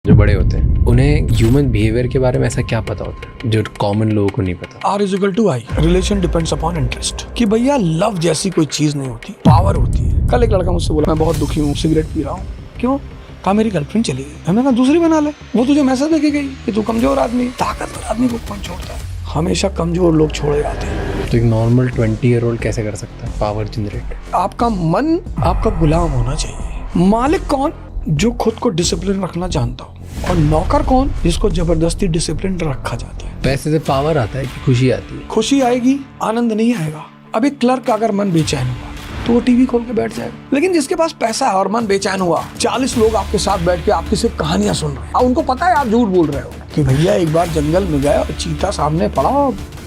जो बड़े होते हैं उन्हें ह्यूमन बिहेवियर के बारे में ऐसा क्या पता होता है जो कॉमन लोगों को नहीं पता। R=I, relation depends upon interest. कि भैया लव जैसी कोई चीज नहीं होती, पावर होती है। कल एक लड़का मुझसे बोला मैं बहुत दुखी हूँ, सिगरेट पी रहा हूँ। क्यों? कहा मेरी गर्लफ्रेंड चली गई। हमने कहा दूसरी बना ले। वो तुझे मैसेज देके गई कि तू कमजोर आदमी। ताकतवर आदमी को कौन छोड़ता है? हमेशा कमजोर लोग छोड़े जाते हैं। तो एक नॉर्मल 20-year-old कैसे कर सकता है पावर जनरेट? आपका मन आपका गुलाम होना चाहिए। मालिक कौन? जो खुद को डिसिप्लिन रखना जानता हो। और नौकर कौन? जिसको जबरदस्ती डिसिप्लिन रखा जाता है। पैसे से पावर आता है कि खुशी आती है? खुशी आएगी, आनंद नहीं आएगा। अब एक क्लर्क का अगर मन बेचैन हुआ तो वो टीवी खोल के बैठ जाएगा। लेकिन जिसके पास पैसा है और मन बेचैन हुआ, 40 लोग आपके साथ बैठ के आपकी सिर्फ कहानियां सुन रहे हैं। अब उनको पता है आप झूठ बोल रहे हो कि भैया एक बार जंगल में गए और चीता सामने पड़ा,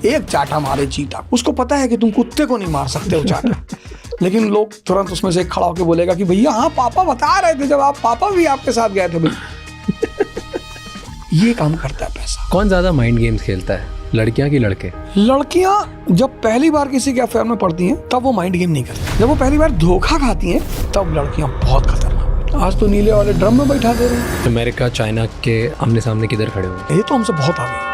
एक चाटा मारे चीता। उसको पता है कि तुम कुत्ते को नहीं मार सकते हो चाटा। लेकिन लोग तुरंत उसमें से खड़ा होकर बोलेगा कि भैया हाँ पापा बता रहे थे, जब आप पापा भी आपके साथ गए थे भैया। ये काम करता है पैसा। कौन ज्यादा माइंड गेम्स खेलता है, लड़कियां कि लड़के? लड़कियां जब पहली बार किसी के अफेयर में पड़ती हैं तब वो माइंड गेम नहीं करती। जब वो पहली बार धोखा खाती हैं तब लड़कियां बहुत खतरनाक। आज तो नीले वाले ड्रम में बैठा दे रहे हैं। अमेरिका चाइना के आमने सामने किधर खड़े हुए? ये तो हमसे बहुत आगे।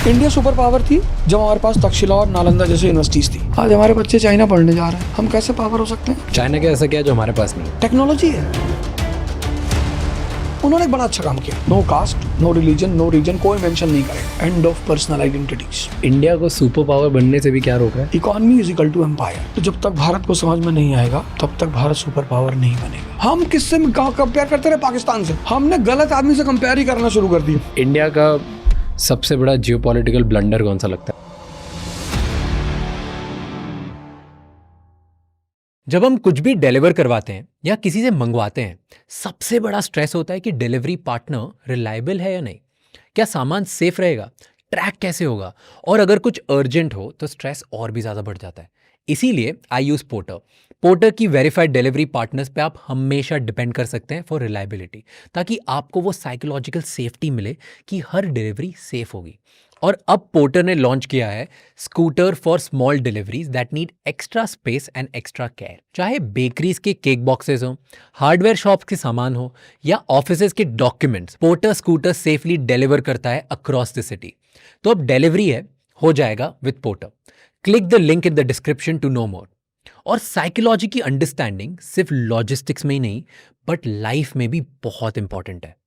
इंडिया सुपर पावर थी जब हमारे पास तक्षशिला और नालंदा जैसी यूनिवर्सिटीज थी। आज हमारे बच्चे चाइना पढ़ने जा रहे हैं। हम कैसे पावर हो सकते हैं? चाइना के ऐसा क्या जो हमारे पास नहीं? टेक्नोलॉजी है। उन्होंने एक बड़ा अच्छा काम किया। No caste, no religion, no region, कोई मेंशन नहीं करेगा। End of personal identities. India को सुपर पावर बनने से भी क्या रोक रहा है? Economy is equal to empire. तो जब तक भारत को समझ में नहीं आएगा तब तक भारत सुपर पावर नहीं बनेगा। हम किससे कंपेयर करते रहे? पाकिस्तान से। हमने गलत आदमी से कंपेयर ही करना शुरू कर दिया। इंडिया का सबसे बड़ा जियोपॉलिटिकल ब्लंडर कौन सा लगता है? जब हम कुछ भी डिलीवर करवाते हैं या किसी से मंगवाते हैं, सबसे बड़ा स्ट्रेस होता है कि डिलीवरी पार्टनर रिलायबल है या नहीं, क्या सामान सेफ रहेगा, ट्रैक कैसे होगा, और अगर कुछ अर्जेंट हो तो स्ट्रेस और भी ज़्यादा बढ़ जाता है। इसीलिए आई यूज़ पोर्टर की वेरीफाइड डिलीवरी पार्टनर्स पे आप हमेशा डिपेंड कर सकते हैं फॉर रिलायबिलिटी, ताकि आपको वो साइकोलॉजिकल सेफ्टी मिले कि हर डिलीवरी सेफ होगी। और अब पोर्टर ने लॉन्च किया है scooter for small deliveries that need extra space and extra care. चाहे बेकरीज के केक बॉक्सेस हो, हार्डवेयर शॉप्स के सामान हो या ऑफिसेज के documents, porter scooter safely deliver करता है अक्रॉस द सिटी। तो अब डिलीवरी है हो जाएगा with Porter. Click the link in the description to know more. और साइकोलॉजी की अंडरस्टैंडिंग सिर्फ लॉजिस्टिक्स में ही नहीं बट लाइफ में भी बहुत इंपॉर्टेंट है।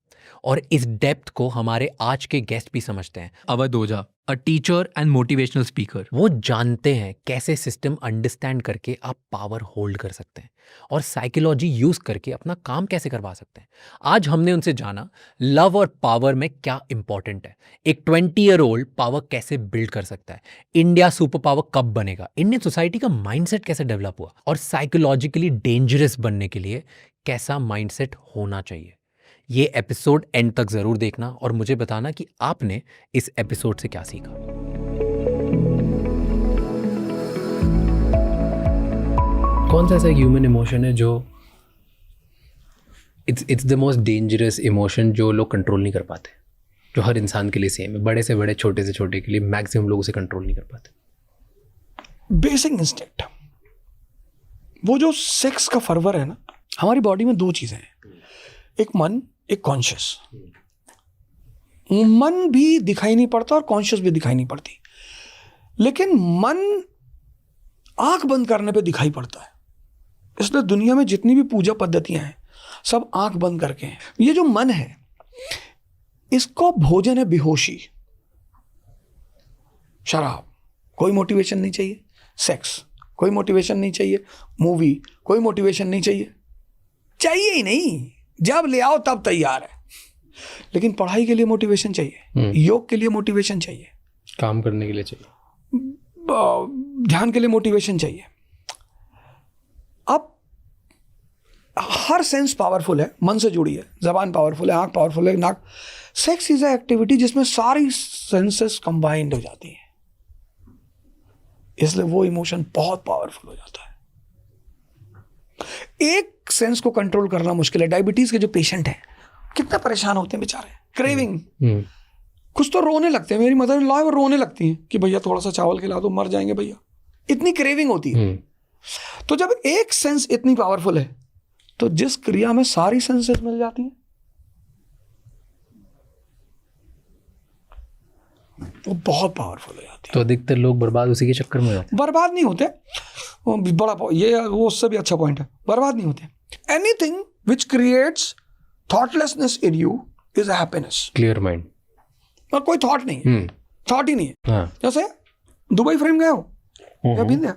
और इस डेप्थ को हमारे आज के गेस्ट भी समझते हैं। Avadh Ojha, a teacher and motivational speaker. वो जानते हैं कैसे सिस्टम अंडरस्टैंड करके आप पावर होल्ड कर सकते हैं और साइकोलॉजी यूज करके अपना काम कैसे करवा सकते हैं। आज हमने उनसे जाना लव और पावर में क्या इंपॉर्टेंट है, एक 20-year-old पावर कैसे बिल्ड कर सकता है, इंडिया सुपर पावर कब बनेगा, इंडियन सोसाइटी का माइंडसेट कैसे डेवलप हुआ, और साइकोलॉजिकली डेंजरस बनने के लिए कैसा माइंडसेट होना चाहिए। ये एपिसोड एंड तक जरूर देखना और मुझे बताना कि आपने इस एपिसोड से क्या सीखा। कौन सा ऐसा ह्यूमन इमोशन है जो it's the most dangerous emotion जो लोग कंट्रोल नहीं कर पाते, जो हर इंसान के लिए सेम है, बड़े से बड़े छोटे से छोटे के लिए मैक्सिमम लोग उसे कंट्रोल नहीं कर पाते? Basic instinct. वो जो सेक्स का फर्वर है ना, हमारी बॉडी में दो चीजें हैं, एक मन, एक कॉन्शियस। मन भी दिखाई नहीं पड़ता और कॉन्शियस भी दिखाई नहीं पड़ती, लेकिन मन आंख बंद करने पे दिखाई पड़ता है। इसलिए दुनिया में जितनी भी पूजा पद्धतियां हैं सब आंख बंद करके हैं। ये जो मन है इसको भोजन है बेहोशी, शराब कोई मोटिवेशन नहीं चाहिए, सेक्स कोई मोटिवेशन नहीं चाहिए, मूवी कोई मोटिवेशन नहीं चाहिए, चाहिए ही नहीं, जब ले आओ तब तैयार है। लेकिन पढ़ाई के लिए मोटिवेशन चाहिए, योग के लिए मोटिवेशन चाहिए, काम करने के लिए चाहिए, ध्यान के लिए मोटिवेशन चाहिए। अब हर सेंस पावरफुल है, मन से जुड़ी है, जबान पावरफुल है, आंख पावरफुल है, नाक। सेक्स इज ए एक्टिविटी जिसमें सारी सेंसेस कंबाइंड हो जाती हैं, इसलिए वो इमोशन बहुत पावरफुल हो जाता है। एक सेंस को कंट्रोल करना मुश्किल है। डायबिटीज के जो पेशेंट हैं कितना परेशान होते हैं बेचारे। क्रेविंग, कुछ तो रोने लगते हैं। मेरी मदर इन लॉ है, वो रोने लगती हैं कि भैया थोड़ा सा चावल खिला दो, मर जाएंगे भैया, इतनी क्रेविंग होती है। तो जब एक सेंस इतनी पावरफुल है तो जिस क्रिया में सारी सेंसेस मिल जाती हैं वो बहुत पावरफुल हो जाती है। तो अधिकतर लोग बर्बाद उसी के चक्कर में होते हैं। बर्बाद नहीं होते, वो वो उससे भी अच्छा पॉइंट है, बर्बाद नहीं होते। Anything which creates thoughtlessness in you is a happiness. Clear mind, और कोई थॉट नहीं है, थॉट ही नहीं है। हाँ। जैसे दुबई फ्रेम गए हो या बीन दिया?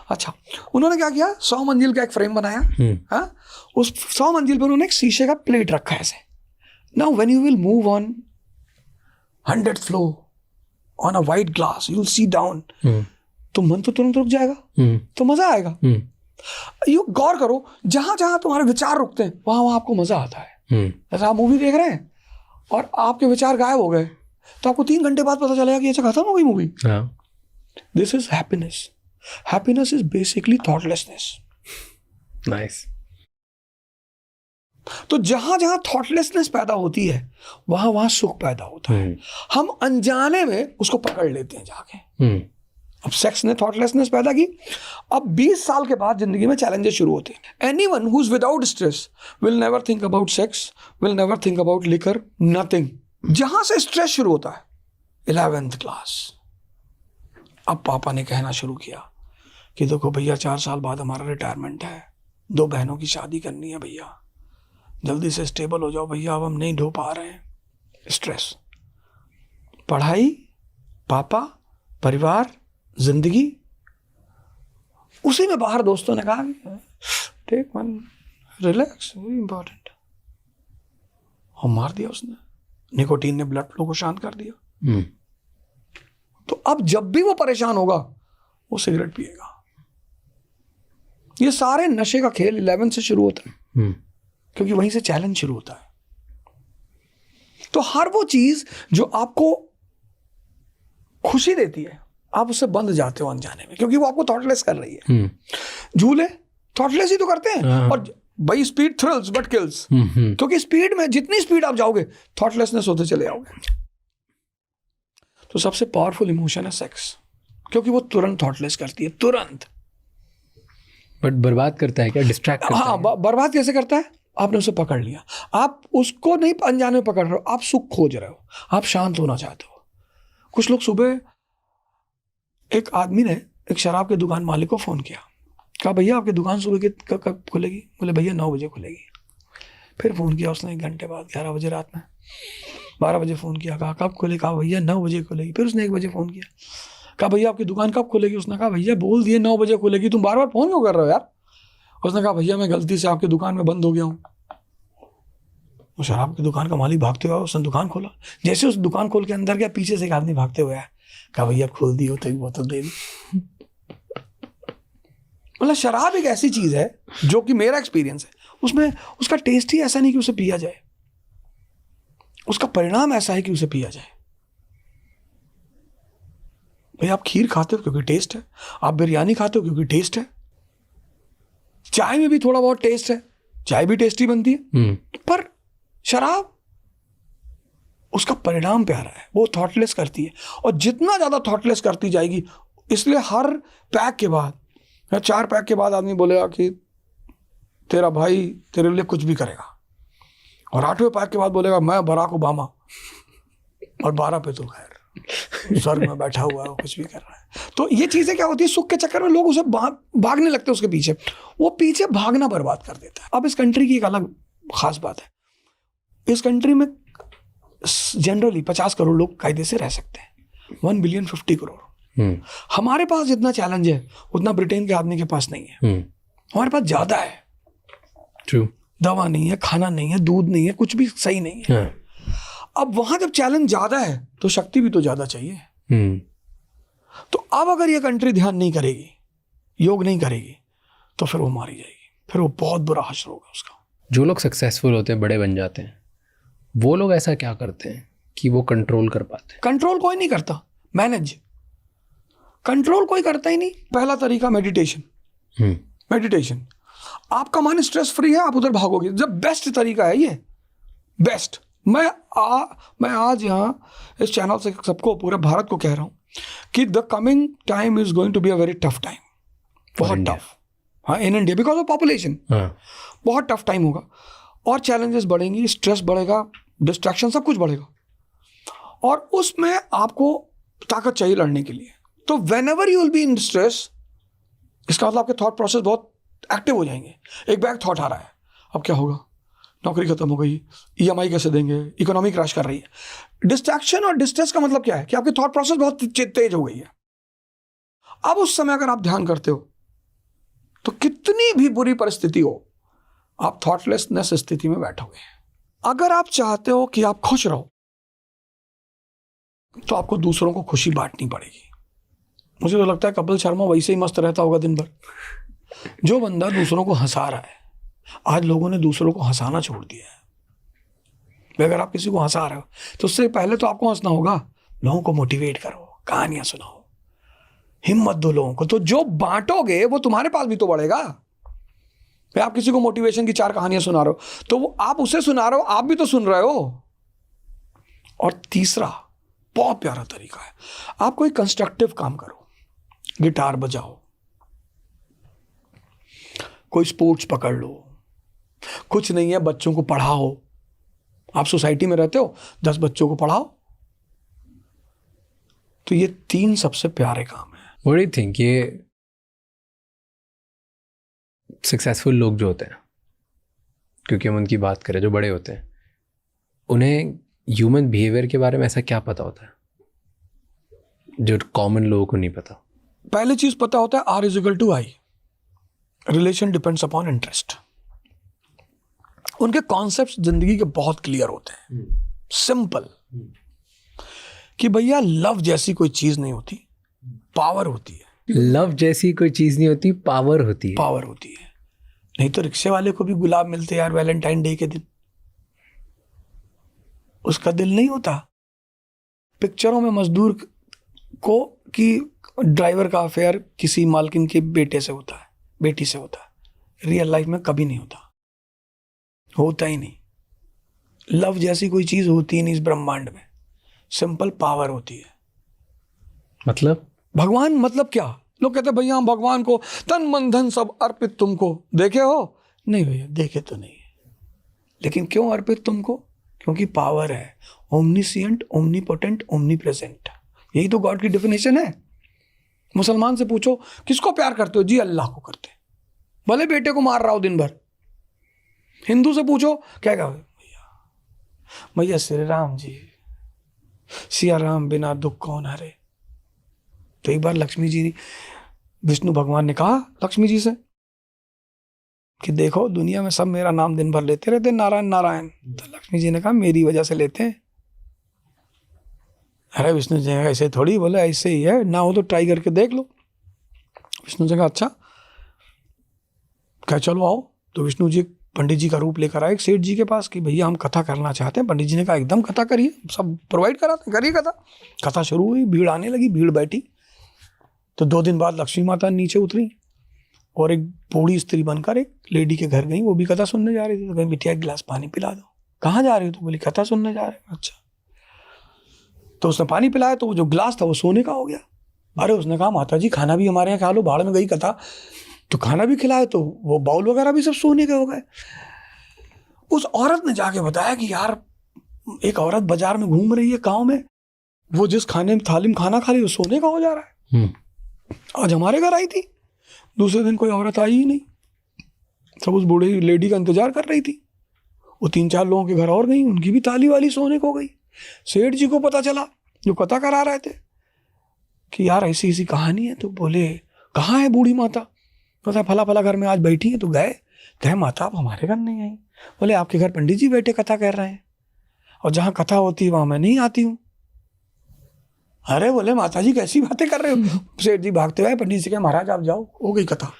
अच्छा, उन्होंने क्या किया, 100 मंजिल का एक फ्रेम बनाया। हाँ, उस 100 मंजिल पर उन्होंने एक शीशे का प्लेट रखा है ऐसे। Now when you will move on 100th floor on a white glass, you will see down, तो मन तो तुरंत रुक जाएगा, तो मजा आएगा। यू गौर करो, जहां जहां तुम्हारे विचार रुकते हैं वहां वहां आपको मजा आता है। जैसे आप मूवी देख रहे हैं और आपके विचार गायब हो गए, तो आपको 3 घंटे बाद पता चलेगा कि अच्छा खत्म हो गई movie. This is happiness. Happiness is basically thoughtlessness. Nice. तो जहां जहां थॉटलेसनेस पैदा होती है वहां वहां सुख पैदा होता है। हम अनजाने में उसको पकड़ लेते हैं जाके। अब सेक्स ने थॉटलेसनेस पैदा की। अब 20 साल के बाद जिंदगी में चैलेंजेस शुरू होते हैं। Anyone who is without stress will never think about sex, will never think about liquor, nothing. जहां से स्ट्रेस शुरू होता है 11th क्लास। अब पापा ने कहना शुरू किया कि देखो भैया 4 साल बाद हमारा रिटायरमेंट है, 2 बहनों की शादी करनी है भैया, जल्दी से स्टेबल हो जाओ भैया, अब हम नहीं ढो पा रहे हैं। स्ट्रेस, पढ़ाई, पापा, परिवार, जिंदगी, उसी में बाहर दोस्तों ने कहा take one, relax, very important, और मार दिया उसने। निकोटीन ने ब्लड फ्लो को शांत कर दिया। तो अब जब भी वो परेशान होगा वो सिगरेट पिएगा। ये सारे नशे का खेल 11 से शुरू होता है, क्योंकि वहीं से चैलेंज शुरू होता है। तो हर वो चीज जो आपको खुशी देती है आप उससे बंद जाते हो अनजाने में, क्योंकि वो आपको थॉटलेस कर रही है। झूले थॉटलेस ही तो करते हैं। और भाई स्पीड थ्रिल्स बट किल्स, क्योंकि स्पीड में जितनी स्पीड आप जाओगे थॉटलेसनेस होते चले जाओगे। तो सबसे पावरफुल इमोशन है सेक्स, क्योंकि वो तुरंत थॉटलेस करती है, तुरंत। बट बर्बाद करता है क्या, डिस्ट्रैक्ट करता हाँ, है? बर्बाद कैसे करता है? आपने उसे पकड़ लिया, आप उसको नहीं अनजाने में पकड़ रहे हो, आप सुख खोज रहे हो, आप शांत होना चाहते हो। कुछ लोग सुबह, एक आदमी ने एक शराब के दुकान मालिक को फोन किया, कहा भैया आपकी दुकान सुबह कब खुलेगी? बोले भैया 9 बजे खुलेगी। फिर फोन किया उसने 1 घंटे बाद, 11 बजे रात में, 12 बजे फोन किया, कहा कब खुले? कहा भैया 9 बजे खुलेगी। फिर उसने 1 बजे फोन किया, कहा भैया आपकी दुकान कब खुलेगी? उसने कहा भैया बोल दिए 9 बजे खुलेगी, तुम बार बार फोन क्यों कर रहे हो यार? उसने कहा भैया मैं गलती से आपकी दुकान में बंद हो गया हूँ। वो शराब की दुकान का मालिक भागते हुए उसने दुकान खोला। जैसे उस दुकान खोल के अंदर गया, पीछे से एक आदमी भागते हुए आया, कहा भैया खोल दी हो तो एक बोतल दे दी। मतलब शराब एक ऐसी चीज है जो कि मेरा एक्सपीरियंस है, उसमें उसका टेस्ट ही ऐसा नहीं कि उसे पिया जाए, उसका परिणाम ऐसा है कि उसे पिया जाए। भाई आप खीर खाते हो क्योंकि टेस्ट है, आप बिरयानी खाते हो क्योंकि टेस्ट है, चाय में भी थोड़ा बहुत टेस्ट है, चाय भी टेस्टी बनती है। पर शराब, उसका परिणाम प्यारा है, वो थॉटलेस करती है, और जितना ज्यादा थॉटलेस करती जाएगी, इसलिए हर पैक के बाद या 4 पैक के बाद आदमी बोलेगा कि तेरा भाई तेरे लिए कुछ भी करेगा, और 8वें पैक के बाद बोलेगा मैं बराक ओबामा, और 12 पे तो खैर स्वर्ग में बैठा हुआ है, वो कुछ भी कर रहा है। तो ये चीजें क्या होती है, सुख के चक्कर में लोग उसे भागने लगते हैं उसके पीछे, वो पीछे भागना बर्बाद कर देता है। अब इस कंट्री की एक अलग खास बात है, इस कंट्री में जनरली 50 करोड़ लोग कायदे से रह सकते हैं, 1 बिलियन 50 करोड़। हमारे पास जितना चैलेंज है उतना ब्रिटेन के आदमी के पास नहीं है। हमारे पास ज्यादा है, ट्रू, दवा नहीं है, खाना नहीं है, दूध नहीं है, कुछ भी सही नहीं है। अब वहां जब चैलेंज ज्यादा है तो शक्ति भी तो ज्यादा चाहिए। तो अब अगर ये कंट्री ध्यान नहीं करेगी, योग नहीं करेगी, तो फिर वो मारी जाएगी, फिर वो बहुत बुरा हश्र होगा उसका। जो लोग सक्सेसफुल होते हैं, बड़े बन जाते हैं, वो लोग ऐसा क्या करते हैं कि वो कंट्रोल कर पाते हैं? कंट्रोल कोई नहीं करता, मैनेज। कंट्रोल कोई करता ही नहीं। पहला तरीका मेडिटेशन। मेडिटेशन, आपका मन स्ट्रेस फ्री है, आप उधर भागोगे, जब बेस्ट तरीका है ये, बेस्ट। मैं आज यहाँ इस चैनल से सबको, पूरे भारत को कह रहा हूँ कि the coming time is going to be a very tough time, बहुत टफ। हाँ, in India because of population बहुत टफ टाइम होगा, और चैलेंजेस बढ़ेंगी, स्ट्रेस बढ़ेगा, डिस्ट्रैक्शन, सब कुछ बढ़ेगा। और उसमें आपको ताकत चाहिए लड़ने के लिए। तो when ever you will be in stress, इसका मतलब आपके थॉट प्रोसेस बहुत एक्टिव हो जाएंगे। एक बैग थॉट आ रहा है, अब क्या होगा, नौकरी खत्म हो गई, EMI कैसे देंगे, इकोनॉमी क्रैश कर रही है। डिस्ट्रैक्शन और डिस्ट्रेस का मतलब क्या है कि आपकी थॉट प्रोसेस बहुत तेज हो गई है। अब उस समय अगर आप ध्यान करते हो तो कितनी भी बुरी परिस्थिति हो, आप थॉटलेसनेस स्थिति में बैठोगे। अगर आप चाहते हो कि आप खुश रहो तो आपको दूसरों को खुशी बांटनी पड़ेगी। मुझे तो लगता है कपिल शर्मा वैसे ही मस्त रहता होगा दिन भर। जो बंदा दूसरों को हंसा रहा है, आज लोगों ने दूसरों को हंसाना छोड़ दिया है। अगर आप किसी को हंसा रहे हो तो उससे पहले तो आपको हंसना होगा, लोगों को मोटिवेट करो, कहानियां सुनाओ, हिम्मत दो लोगों को। तो जो बांटोगे वो तुम्हारे पास भी तो बढ़ेगा। भाई आप किसी को मोटिवेशन की 4 कहानियां सुना रहे हो तो वो आप उसे सुना रहे हो, आप भी तो सुन रहे हो। और तीसरा बहुत प्यारा तरीका है, आप कोई कंस्ट्रक्टिव काम करो, गिटार बजाओ, कोई स्पोर्ट्स पकड़ लो, कुछ नहीं है बच्चों को पढ़ाओ। आप सोसाइटी में रहते हो, 10 बच्चों को पढ़ाओ। तो ये 3 सबसे प्यारे काम है। What do you think, ये सक्सेसफुल लोग जो होते हैं, क्योंकि हम उनकी बात करें, जो बड़े होते हैं, उन्हें ह्यूमन बिहेवियर के बारे में ऐसा क्या पता होता है जो कॉमन लोगों को नहीं पता? पहली चीज पता होता है R = I, relation depends upon interest. उनके कॉन्सेप्ट्स जिंदगी के बहुत क्लियर होते हैं, सिंपल, कि भैया लव जैसी कोई चीज नहीं होती, पावर होती है। लव जैसी कोई चीज नहीं होती, पावर होती है। पावर होती है। नहीं तो रिक्शे वाले को भी गुलाब मिलते यार वैलेंटाइन डे के दिन, उसका दिल नहीं होता। पिक्चरों में मजदूर को कि ड्राइवर का अफेयर किसी मालकिन के बेटे से होता है, बेटी से होता है। रियल लाइफ में कभी नहीं होता, होता ही नहीं। लव जैसी कोई चीज होती ही नहीं इस ब्रह्मांड में। सिंपल पावर होती है। मतलब भगवान मतलब क्या? लोग कहते हैं भैया हम भगवान को तन मन धन सब अर्पित तुमको, देखे हो? नहीं भैया देखे तो नहीं, लेकिन क्यों अर्पित तुमको? क्योंकि पावर है, ओमनीसिएंट, ओमनीपोटेंट, ओमनीप्रेजेंट। यही तो गॉड की डेफिनेशन है। मुसलमान से पूछो किसको प्यार करते हो? जी अल्लाह को करते, भले बेटे को मार रहा हो दिन भर। हिंदू से पूछो क्या कहोगे? भैया श्री राम जी, सिया राम बिना दुख कौन हरे। तो एक बार लक्ष्मी जी, विष्णु भगवान ने कहा लक्ष्मी जी से कि देखो दुनिया में सब मेरा नाम दिन भर लेते रहते, नारायण नारायण। तो लक्ष्मी जी ने कहा मेरी वजह से लेते हैं। अरे विष्णु जी ने ऐसे थोड़ी, बोले ऐसे ही है, ना हो तो ट्राई करके देख लो। विष्णु जी ने कहा अच्छा, क्या चलो आओ। तो विष्णु जी पंडित जी का रूप लेकर आए सेठ जी के पास कि भैया हम कथा करना चाहते हैं। पंडित जी ने कहा एकदम कथा करिए, सब प्रोवाइड कराते हैं, करिए कथा। कथा शुरू हुई, भीड़ आने लगी, भीड़ बैठी। तो 2 दिन बाद लक्ष्मी माता नीचे उतरी और एक बूढ़ी स्त्री बनकर एक लेडी के घर गई, वो भी कथा सुनने जा रही थी। तो कहीं बिटिया एक गिलास पानी पिला दो। कहाँ जा रही हो? तो बोली कथा सुनने जा रहे हैं। अच्छा। तो उसने पानी पिलाया तो वो जो गिलास था वो सोने का हो गया। अरे उसने कहा माता जी खाना भी हमारे यहाँ खा लो, भाड़ में गई कथा तो खाना भी खिलाए, तो वो बाउल वगैरह भी सब सोने के हो गए। उस औरत ने जाके बताया कि यार एक औरत बाजार में घूम रही है गाँव में, वो जिस खाने में थाली में खाना खा रही है वो सोने का हो जा रहा है। आज हमारे घर आई थी, दूसरे दिन कोई औरत आई ही नहीं, सब उस बूढ़ी लेडी का इंतजार कर रही थी। वो 3-4 लोगों के घर और गई, उनकी भी ताली वाली सोने को हो गई। सेठ जी को पता चला जो कथा करा रहे थे कि यार ऐसी ऐसी कहानी है। तो बोले कहाँ है बूढ़ी माता? पता फला फला घर में आज बैठी है। तो गए माता आप हमारे घर नहीं आई। बोले आपके घर पंडित जी बैठे कथा कर रहे हैं, और जहाँ कथा होती है वहाँ मैं नहीं आती हूँ। अरे बोले माता जी कैसी बातें कर रहे हो? सेठ जी भागते हुए पंडित जी के महाराज आप जाओ, हो गई कथा।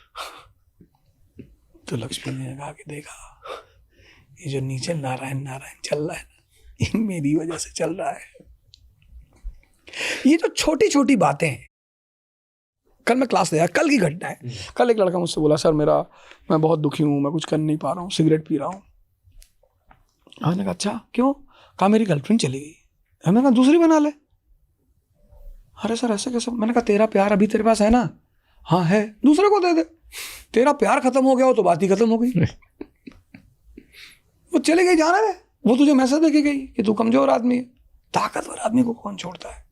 तो लक्ष्मी ने कहा कि देखा ये जो नीचे नारायण नारायण चल रहा है ना, ये मेरी वजह से चल रहा है। ये जो छोटी छोटी बातें हैं। कल मैं क्लास ले आया, कल की घटना है। कल एक लड़का मुझसे बोला सर मैं बहुत दुखी हूँ, मैं कुछ कर नहीं पा रहा हूँ, सिगरेट पी रहा हूँ। मैंने कहा अच्छा क्यों? कहा मेरी गर्लफ्रेंड चली गई। मैंने कहा दूसरी बना ले। अरे सर ऐसे कैसे? मैंने कहा तेरा प्यार अभी तेरे पास है ना? हाँ है, दूसरे को दे दे। तेरा प्यार खत्म हो गया हो तो बात ही खत्म हो गई। वो चले गई, जाना है, वो तुझे मैसेज देके गई कि तू कमजोर आदमी है। ताकतवर आदमी को कौन छोड़ता है?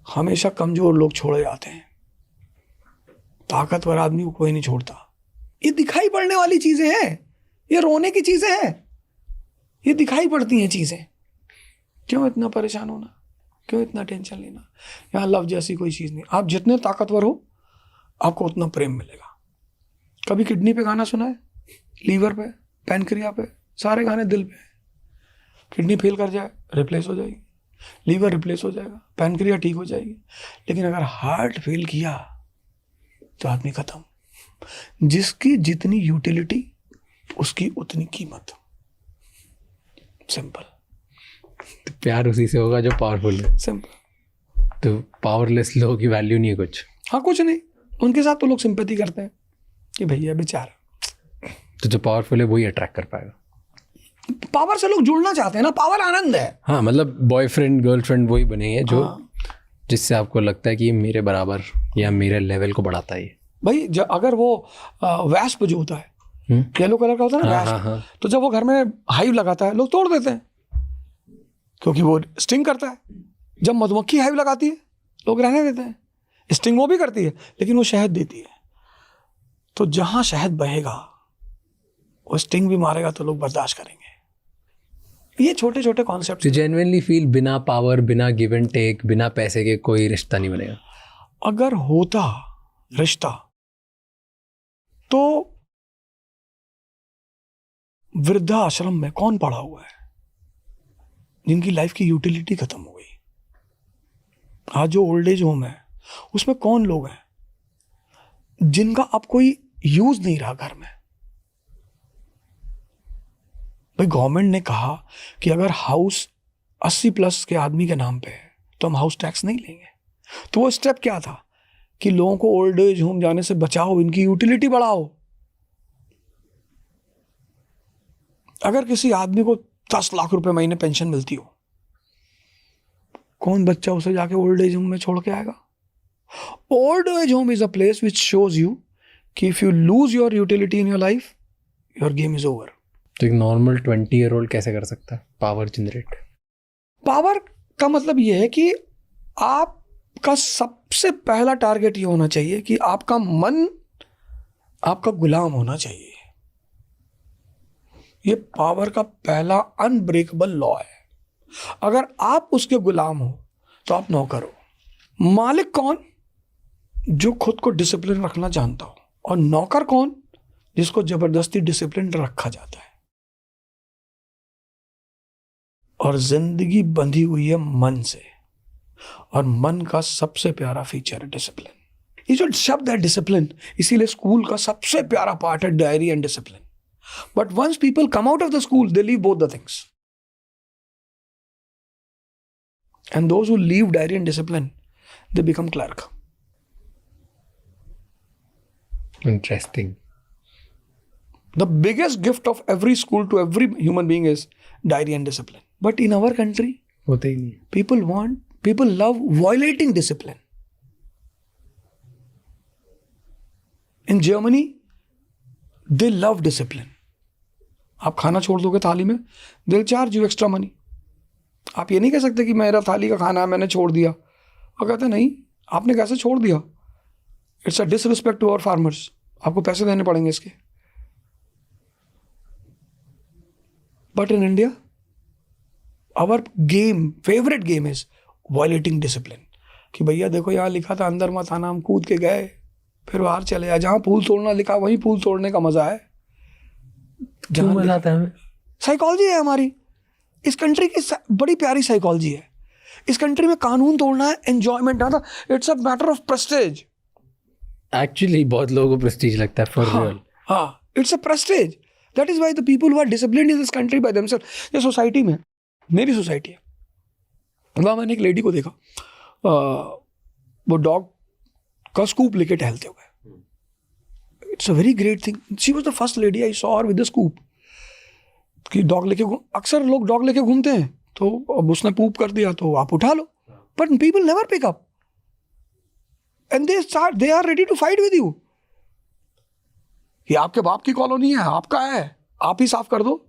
हमेशा कमजोर लोग छोड़े जाते हैं, ताकतवर आदमी को कोई नहीं छोड़ता। ये दिखाई पड़ने वाली चीजें हैं, ये रोने की चीजें हैं, ये दिखाई पड़ती हैं चीजें। क्यों इतना परेशान होना, क्यों इतना टेंशन लेना? यहाँ लव जैसी कोई चीज नहीं। आप जितने ताकतवर हो आपको उतना प्रेम मिलेगा। कभी किडनी पे गाना सुना है? लीवर पे, पैनक्रिया पे, सारे गाने दिल पे। किडनी फेल कर जाए रिप्लेस हो जाएगी, लीवर रिप्लेस हो जाएगा, पैनक्रिया ठीक हो जाएगी। लेकिन अगर हार्ट फेल किया तो आदमी खत्म। जिसकी जितनी यूटिलिटी उसकी उतनी कीमत। सिंपल। तो प्यार उसी से होगा जो पावरफुल है। सिंपल। तो पावरलेस लोगों की वैल्यू नहीं है कुछ। हाँ, कुछ नहीं। उनके साथ तो लोग सिंपैथी करते हैं कि भैया बेचारा। तो जो पावरफुल है वही अट्रैक्ट कर पाएगा। पावर से लोग जुड़ना चाहते हैं ना, पावर आनंद है। हाँ, मतलब बॉयफ्रेंड गर्लफ्रेंड वही बनेंगे जो जिससे आपको लगता है कि ये मेरे बराबर या मेरे लेवल को बढ़ाता है। भाई अगर वो वैस्प जो होता है, येलो कलर का होता है ना वैस्प, तो जब वो घर में हाइव लगाता है लोग तोड़ देते हैं क्योंकि वो स्टिंग करता है। जब मधुमक्खी हाइव लगाती है लोग रहने देते हैं। स्टिंग वो भी करती है लेकिन वो शहद देती है। तो जहां शहद बहेगा वो स्टिंग भी मारेगा तो लोग बर्दाश्त करेंगे। ये छोटे छोटे कॉन्सेप्ट। जेन्युइनली फील बिना पावर, बिना गिव एंड टेक, बिना पैसे के कोई रिश्ता नहीं बनेगा। अगर होता रिश्ता तो वृद्धा आश्रम में कौन पड़ा हुआ है जिनकी लाइफ की यूटिलिटी खत्म हो गई? आज जो ओल्ड एज होम है उसमें कौन लोग हैं जिनका अब कोई यूज नहीं रहा घर में? भाई गवर्नमेंट ने कहा कि अगर हाउस 80+ के आदमी के नाम पे है तो हम हाउस टैक्स नहीं लेंगे। तो वो स्टेप क्या था कि लोगों को ओल्ड एज होम जाने से बचाओ, इनकी यूटिलिटी बढ़ाओ। अगर किसी आदमी को 10 लाख रुपए महीने पेंशन मिलती हो, कौन बच्चा उसे जाके ओल्ड एज होम में छोड़ के आएगा? Old age home is a place which shows you कि if you lose your utility in your life, your game is over. तो एक नॉर्मल 20-year-old कैसे कर सकता है पावर जनरेट? पावर का मतलब यह है कि आपका सबसे पहला टारगेट ये होना चाहिए कि आपका मन आपका गुलाम होना चाहिए। ये पावर का पहला अनब्रेकेबल लॉ है। अगर आप उसके गुलाम हो तो आप नौकर हो। मालिक कौन? जो खुद को डिसिप्लिन रखना जानता हो। और नौकर कौन? जिसको जबरदस्ती डिसिप्लिन रखा जाता है। और जिंदगी बंधी हुई है मन से, और मन का सबसे प्यारा फीचर है डिसिप्लिन। ये जो शब्द है डिसिप्लिन, इसीलिए स्कूल का सबसे प्यारा पार्ट है diary and discipline. But once people come out of the school, they leave both the things. And those who leave diary and discipline, they become clerk. Interesting. The biggest gift of every school to every human being is diary and discipline. But in our country, होता ही नहीं। people love violating discipline. In Germany, they love discipline. आप खाना छोड़ दोगे थाली में, they'll charge you extra money. आप ये नहीं कह सकते कि मेरा थाली का खाना है मैंने छोड़ दिया। वो कहते नहीं, आपने कैसे छोड़ दिया? It's a disrespect to our farmers. आपको पैसे देने पड़ेंगे इसके। But in India our favourite game is violating discipline. कि भैया देखो यहाँ लिखा था अंदर मत आना, हम कूद के गए, फिर बाहर चले आए। जहाँ फूल तोड़ना लिखा वहीं फूल तोड़ने का मजा है। जहाँ मजा आता है हमें। साइकोलॉजी है हमारी। इस कंट्री की बड़ी प्यारी साइकोलॉजी है। इस कंट्री में कानून तोड़ना है एंजॉयमेंट ना था। It's a matter of prestige. Actually बहुत लोगों को प्रेस्टीज लगता है फॉर रियल। हाँ, it's a prestige. That is why the people who are disciplined in this country by themselves. ये सोसाइटी में, मेरी सोसाइटी है, वहाँ मैंने एक लेडी को देखा, वो डॉग का स्कूप लेके टहलते हुए। It's a very great thing. She was the first lady I saw her with the scoop. कि डॉग लेके अक्सर लोग डॉग लेके घूमते हैं, तो अब उसने पूप कर दिया तो आप उठा लो। But people never pick up and they are ready to fight with you. ये आपके बाप की कॉलोनी है, आपका है, आप ही साफ कर दो।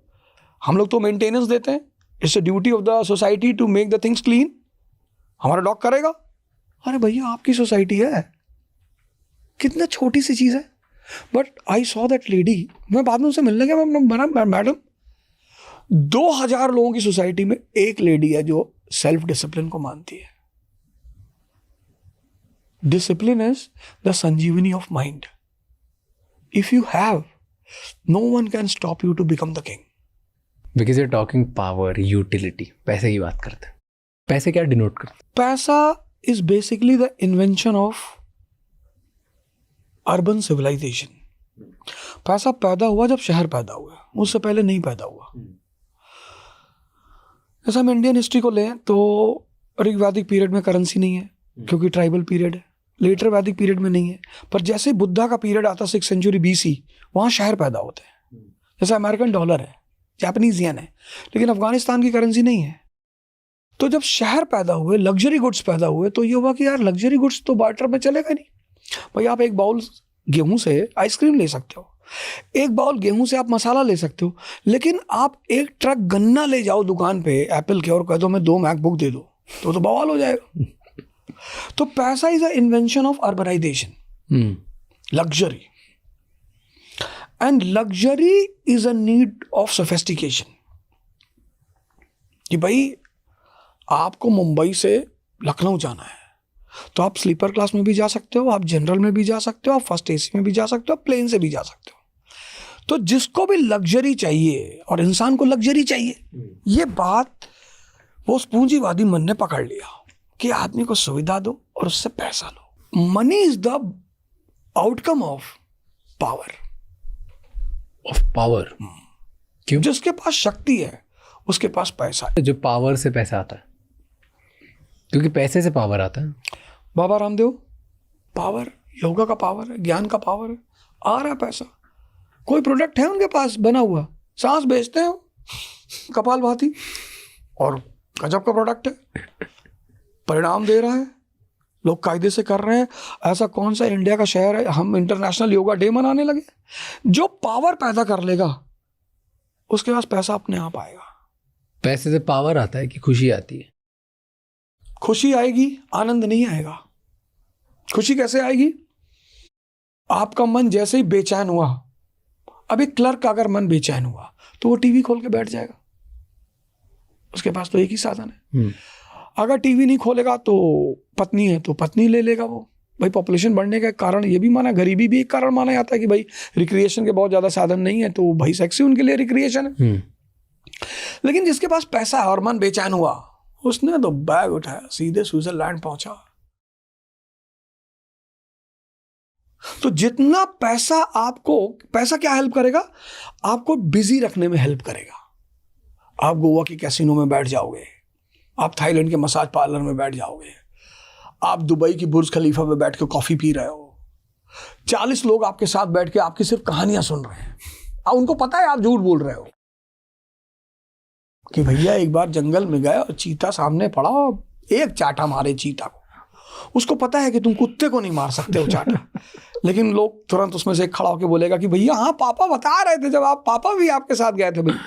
हम लोग तो मेंटेनेंस देते हैं। It's a duty of the society to make the things clean. हमारा डॉग करेगा, अरे भैया आपकी सोसाइटी है, कितना छोटी सी चीज़ है। But I saw that lady, मैं बाद में उनसे मिलने गया, मैडम 2000 लोगों की सोसाइटी में एक लेडी है जो सेल्फ डिसिप्लिन को मानती है। Discipline is the Sanjeevani of mind. If you have, no one can stop you to become the king. Because you are talking power, utility, पैसे की बात करते हैं। पैसे क्या डिनोट करते हैं? पैसा is basically the invention of urban civilisation. पैसा पैदा हुआ जब शहर पैदा हुआ, उससे पहले नहीं पैदा हुआ। जैसे हम इंडियन हिस्ट्री को लें तो ऋग्वैदिक पीरियड में करेंसी नहीं है क्योंकि ट्राइबल पीरियड है। लेटर वैदिक पीरियड में नहीं है, पर जैसे बुद्धा का पीरियड आता 6th सेंचुरी BC, वहाँ शहर पैदा होते हैं। जैसे अमेरिकन डॉलर है, जापानीज येन है, लेकिन अफगानिस्तान की करेंसी नहीं है। तो जब शहर पैदा हुए, लग्जरी गुड्स पैदा हुए, तो ये हुआ कि यार लग्जरी गुड्स तो बार्टर में चलेगा नहीं। भाई आप एक बाउल गेहूं से आइसक्रीम ले सकते हो, एक बाउल गेहूं से आप मसाला ले सकते हो, लेकिन आप एक ट्रक गन्ना ले जाओ दुकान पे एप्पल के और कह दो मैं 2 मैकबुक दे दो, तो बवाल हो जाएगा। तो पैसा is a invention of urbanisation, luxury, and luxury is a need of sophistication. कि भाई आपको मुंबई से लखनऊ जाना है तो आप स्लीपर क्लास में भी जा सकते हो, आप जनरल में भी जा सकते हो, आप फर्स्ट AC में भी जा सकते हो, आप प्लेन से भी जा सकते हो। तो जिसको भी लग्जरी चाहिए, और इंसान को लग्जरी चाहिए, ये बात वो पूंजीवादी मन ने पकड़ लिया कि आदमी को सुविधा दो और उससे पैसा लो। Money is the outcome of power. क्यों? जिसके पास शक्ति है उसके पास पैसा है। जो पावर से पैसा आता है, क्योंकि पैसे से पावर आता है। बाबा रामदेव, पावर, योगा का पावर है, ज्ञान का पावर है, आ रहा है पैसा। कोई प्रोडक्ट है उनके पास बना हुआ, सांस बेचते हैं कपालभाति, और गजब का प्रोडक्ट है, परिणाम दे रहा है, लोग कायदे से कर रहे हैं। ऐसा कौन सा इंडिया का शहर है, हम इंटरनेशनल योगा डे मनाने लगे। जो पावर पैदा कर लेगा उसके पास पैसा अपने आप आएगा। पैसे से पावर आता है कि खुशी आती है? खुशी आएगी, आनंद नहीं आएगा। खुशी कैसे आएगी? आपका मन जैसे ही बेचैन हुआ, अभी क्लर्क का अगर मन बेचैन हुआ तो वो टीवी खोल के बैठ जाएगा, उसके पास तो एक ही साधन है। अगर टीवी नहीं खोलेगा तो पत्नी है तो पत्नी ले लेगा वो। भाई पॉपुलेशन बढ़ने का कारण ये भी माना, गरीबी भी एक कारण माना जाता है कि भाई रिक्रिएशन के बहुत ज्यादा साधन नहीं है, तो भाई सेक्स ही उनके लिए रिक्रिएशन है। लेकिन जिसके पास पैसा है और मन बेचैन हुआ, उसने तो बैग उठाया, सीधे स्विट्जरलैंड पहुंचा। तो जितना पैसा आपको, पैसा क्या हेल्प करेगा? आपको बिजी रखने में हेल्प करेगा। आप गोवा के कैसीनो में बैठ जाओगे, आप थाईलैंड के मसाज पार्लर में बैठ जाओगे, आप दुबई की बुर्ज खलीफा में बैठ के कॉफी पी रहे हो, 40 लोग आपके साथ बैठ के आपकी सिर्फ कहानियां सुन रहे हैं, और उनको पता है आप झूठ बोल रहे हो कि भैया एक बार जंगल में गए और चीता सामने पड़ा, एक चाटा मारे चीता को। उसको पता है कि तुम कुत्ते को नहीं मार सकते हो चाटा, लेकिन लोग तुरंत उसमें से खड़ा होकर बोलेगा कि भैया हाँ पापा बता रहे थे, जब आप पापा भी आपके साथ गए थे। भाई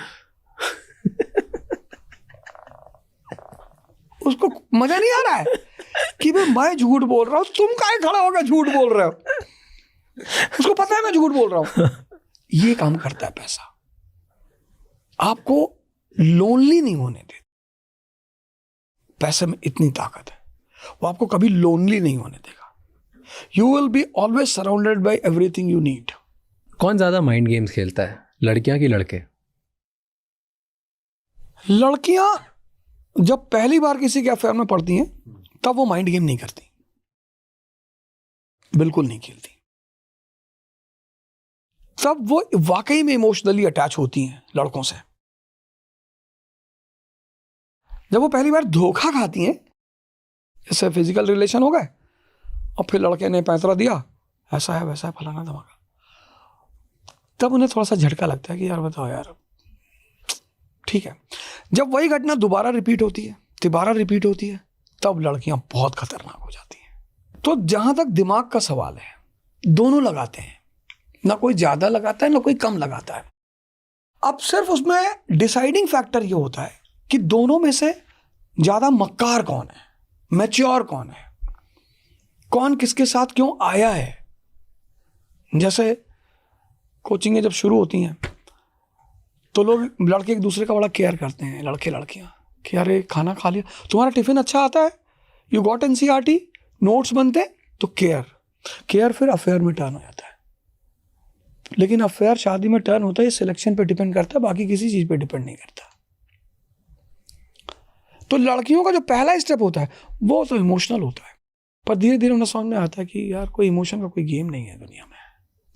उसको मजा नहीं आ रहा है कि भाई मैं झूठ बोल रहा हूँ, तुम काहे खड़ा होकर झूठ बोल रहे हो। उसको पता है मैं झूठ बोल रहा हूँ। ये काम करता है पैसा, आपको लोनली नहीं होने देता। पैसे में इतनी ताकत है, वो आपको कभी लोनली नहीं होने देगा। You will be always surrounded by everything you need. कौन ज्यादा माइंड गेम्स खेलता है, लड़कियां कि लड़के? लड़कियां जब पहली बार किसी के अफेयर में पड़ती हैं तब वो माइंड गेम नहीं करती, बिल्कुल नहीं खेलती। तब वो वाकई में इमोशनली अटैच होती हैं लड़कों से। जब वो पहली बार धोखा खाती हैं, जैसे फिजिकल रिलेशन हो गए और फिर लड़के ने पैंतरा दिया, ऐसा है वैसा है फलाना धमाका, तब उन्हें थोड़ा सा झटका लगता है कि यार बताओ यार ठीक है। जब वही घटना दोबारा रिपीट होती है, तिबारा रिपीट होती है, तब लड़कियां बहुत खतरनाक हो जाती हैं। तो जहां तक दिमाग का सवाल है, दोनों लगाते हैं, ना कोई ज्यादा लगाता है ना कोई कम लगाता है। अब सिर्फ उसमें डिसाइडिंग फैक्टर ये होता है कि दोनों में से ज्यादा मक्कार कौन है, मैच्योर कौन है। कौन किसके साथ क्यों आया है। जैसे कोचिंगें जब शुरू होती हैं तो लोग लड़के एक दूसरे का बड़ा केयर करते हैं, लड़के लड़कियां, कि अरे खाना खा लिया, तुम्हारा टिफिन अच्छा आता है, यू गॉट NCERT, नोट्स बनते हैं, तो केयर फिर अफेयर में टर्न हो जाता है। लेकिन अफेयर शादी में टर्न होता है, सिलेक्शन पे डिपेंड करता है, बाकी किसी चीज पे डिपेंड नहीं करता। तो लड़कियों का जो पहला स्टेप होता है वो तो इमोशनल होता है, पर धीरे धीरे उन्हें समझ में आता है कि यार कोई इमोशन का कोई गेम नहीं है दुनिया में।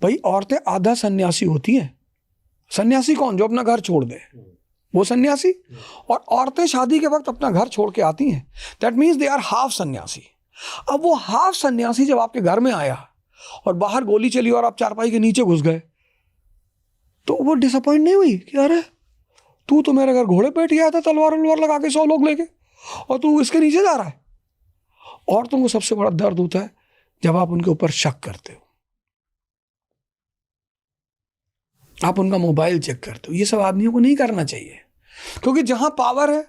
भाई औरतें आधा सन्यासी होती हैं। सन्यासी कौन? जो अपना घर छोड़ दे, वो सन्यासी। और औरतें शादी के वक्त अपना घर छोड़ के आती हैं, that means they are half sannyasi. अब वो हाफ सन्यासी जब आपके घर में आया और बाहर गोली चली और आप चारपाई के नीचे घुस गए, तो वो डिसअपॉइंट नहीं हुई कि अरे तू तो मेरे घर घोड़े पे गया था तलवार लगा के 100 लोग लेके, और तू इसके नीचे जा रहा है। औरतों को सबसे बड़ा दर्द होता है जब आप उनके ऊपर शक करते हो, आप उनका मोबाइल चेक करते हो। ये सब आदमियों को नहीं करना चाहिए, क्योंकि जहां पावर है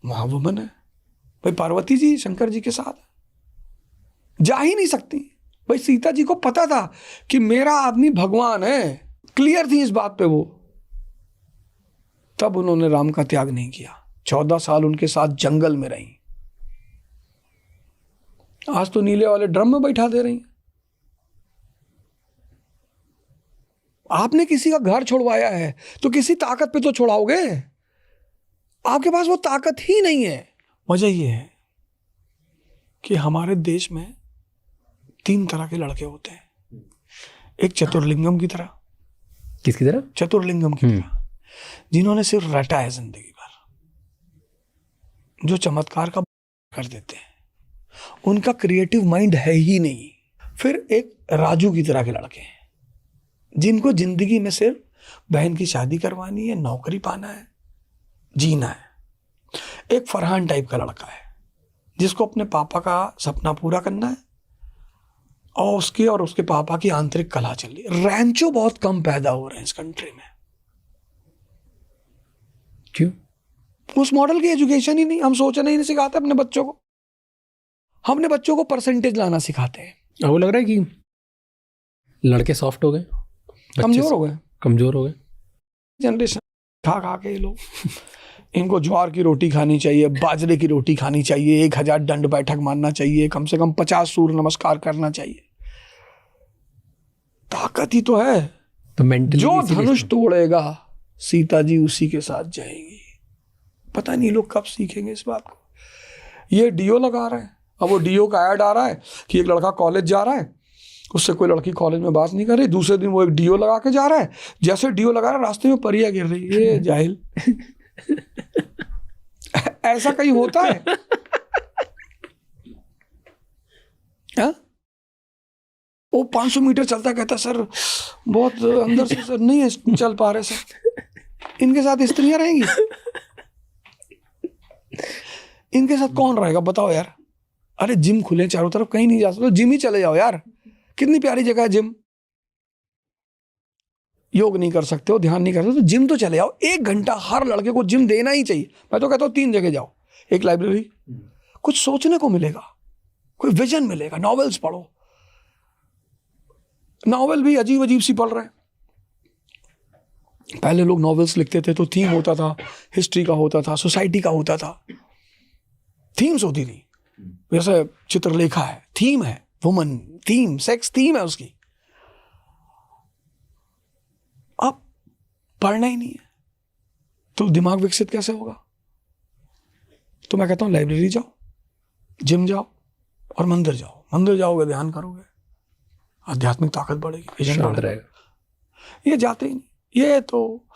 वहां वुमन है। भाई पार्वती जी शंकर जी के साथ जा ही नहीं सकती। भाई सीता जी को पता था कि मेरा आदमी भगवान है, क्लियर थी इस बात पे वो, तब उन्होंने राम का त्याग नहीं किया। 14 साल उनके साथ जंगल में रही। आज तो नीले वाले ड्रम में बैठा दे रही हैं। आपने किसी का घर छोड़वाया है तो किसी ताकत पे तो छोड़ाओगे, आपके पास वो ताकत ही नहीं है। वजह ये है कि हमारे देश में 3 तरह के लड़के होते हैं। एक चतुर्लिंगम की तरह। किसकी तरह? चतुर्लिंगम की तरह, जिन्होंने सिर्फ रटा है जिंदगी भर, जो चमत्कार का कर देते हैं, उनका क्रिएटिव माइंड है ही नहीं। फिर एक राजू की तरह के लड़के हैं, जिनको जिंदगी में सिर्फ बहन की शादी करवानी है, नौकरी पाना है, जीना है। एक फरहान टाइप का लड़का है, जिसको अपने पापा का सपना पूरा करना है और उसके पापा की आंतरिक कला चल रही है। रैंचो बहुत कम पैदा हो रहे हैं इस कंट्री में। क्यों? उस मॉडल की एजुकेशन ही नहीं। हम सोचना ही नहीं सिखाते अपने बच्चों को। हम अपने बच्चों को परसेंटेज लाना सिखाते हैं। वो लग रहा है कि लड़के सॉफ्ट हो गए, कमजोर हो गए। जनरेशन खा खा के लोग इनको ज्वार की रोटी खानी चाहिए, बाजरे की रोटी खानी चाहिए, 1000 दंड बैठक मारना चाहिए, कम से कम 50 सूर्य नमस्कार करना चाहिए। ताकत ही तो है। तो मेंटली जो धनुष तोड़ेगा सीता जी उसी के साथ जाएंगी। पता नहीं लोग कब सीखेंगे इस बात को। ये डीओ लगा रहे हैं, अब वो डीओ का ऐड आ रहा है कि एक लड़का कॉलेज जा रहा है, उससे कोई लड़की कॉलेज में बात नहीं कर रही, दूसरे दिन वो एक डीओ लगा के जा रहा है। जैसे डीओ लगा रहा है रास्ते में परियां गिर रही है। ये जाहिल ऐसा कहीं होता है? हा? वो 500 मीटर चलता, कहता सर बहुत अंदर से सर नहीं है चल पा रहे सर। इनके साथ स्त्रियां रहेंगी? इनके साथ कौन रहेगा बताओ यार। अरे जिम खुले चारों तरफ, कहीं नहीं जा सकते, जिम ही चले जाओ यार। कितनी प्यारी जगह है जिम। योग नहीं कर सकते हो, ध्यान नहीं कर सकते, तो जिम तो चले जाओ। 1 घंटा हर लड़के को जिम देना ही चाहिए। मैं तो कहता हूँ 3 जगह जाओ। एक लाइब्रेरी, कुछ सोचने को मिलेगा, कोई विजन मिलेगा। नॉवेल्स पढ़ो, नॉवेल भी अजीब अजीब सी पढ़ रहे हैं। पहले लोग नॉवेल्स लिखते थे तो थीम होता था, हिस्ट्री का होता था, सोसाइटी का होता था, थीम्स होती थी। जैसे चित्रलेखा है, थीम है, वुमन थीम, सेक्स थीम है उसकी। अब पढ़ना ही नहीं है तो दिमाग विकसित कैसे होगा? तो मैं कहता हूं लाइब्रेरी जाओ, जिम जाओ और मंदिर जाओ। मंदिर जाओगे, ध्यान करोगे, आध्यात्मिक ताकत बढ़ेगी, विजन बढ़ेगा। ये जाते ही नहीं। ये तो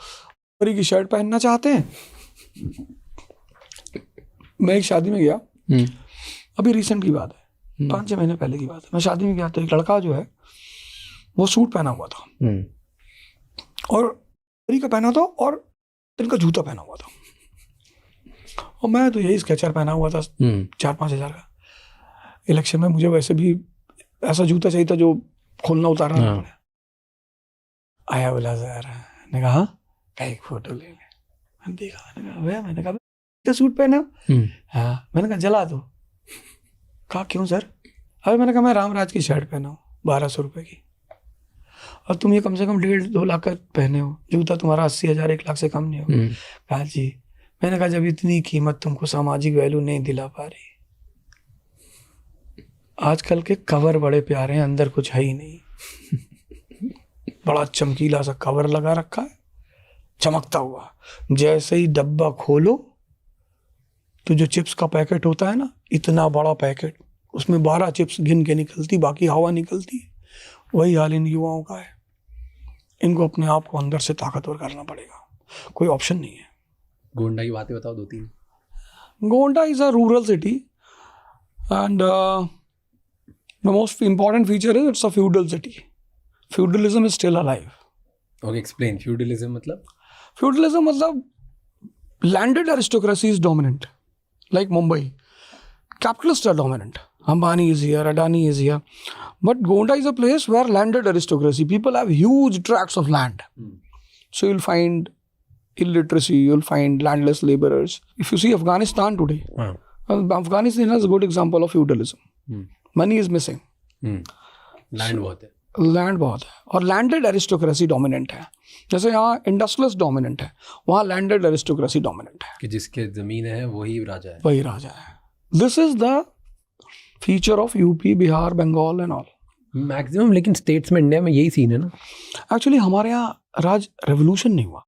परी की शर्ट पहनना चाहते हैं। मैं एक शादी में गया, अभी रिसेंट की बात है, 5-6 महीने पहले की बात है। मैं शादी में गया तो एक लड़का जो है वो सूट पहना हुआ था और परी का पहना था और इनका जूता पहना हुआ था, और मैं तो यही स्केचर पहना हुआ था 4-5 हज़ार का। इलेक्शन में मुझे वैसे भी ऐसा जूता चाहिए था जो खोलना उतारना ना पड़े। आया बोला सर, मैंने कहा हाँ एक फोटो ले ले। मैंने देखा, मैंने कहा सूट पहना? हाँ। मैंने कहा जला दो। कहा क्यों सर? अरे मैंने कहा मैं रामराज की शर्ट पहना हूँ 1200 रुपये की, और तुम ये कम से कम 1.5-2 लाख का पहने हो, जूता तुम्हारा 80,000 1 लाख से कम नहीं हो। कहा जी, मैंने कहा जब इतनी कीमत तुमको सामाजिक वैल्यू नहीं दिला पा रही, आजकल के कवर बड़े प्यारे हैं, अंदर कुछ है ही नहीं। बड़ा चमकीला सा कवर लगा रखा है, चमकता हुआ, जैसे ही डब्बा खोलो तो जो चिप्स का पैकेट होता है ना, इतना बड़ा पैकेट, उसमें 12 चिप्स गिन के निकलती, बाकी हवा निकलती है। वही हाल इन युवाओं का है। इनको अपने आप को अंदर से ताकतवर करना पड़ेगा, कोई ऑप्शन नहीं है। गोंडा की बातें बताओ 2-3। Gonda is a rural city and the most important feature is it's a feudal city. Feudalism is still alive. Okay, explain. Feudalism मतलब? Feudalism मतलब landed aristocracy is dominant. Like Mumbai, capitalists are dominant. Ambani is here, Adani is here. But Gonda is a place where landed aristocracy, people have huge tracts of land. So you'll find illiteracy, you'll find landless laborers. If you see Afghanistan today, Afghanistan is a good example of feudalism. Money is missing, land बहुत है, land बहुत है, और landed aristocracy dominant है। जैसे यहाँ industrialist dominant है, वहाँ लैंडेड एरिस्टोक्रेसी डोमिनेंट है, कि जिसके जमीन है वही राजा है, वही राजा है। This is the feature of UP, Bihar, Bengal and all maximum. लेकिन स्टेट्स में, इंडिया में यही सीन है ना। एक्चुअली हमारे यहाँ राज रेवोल्यूशन नहीं हुआ।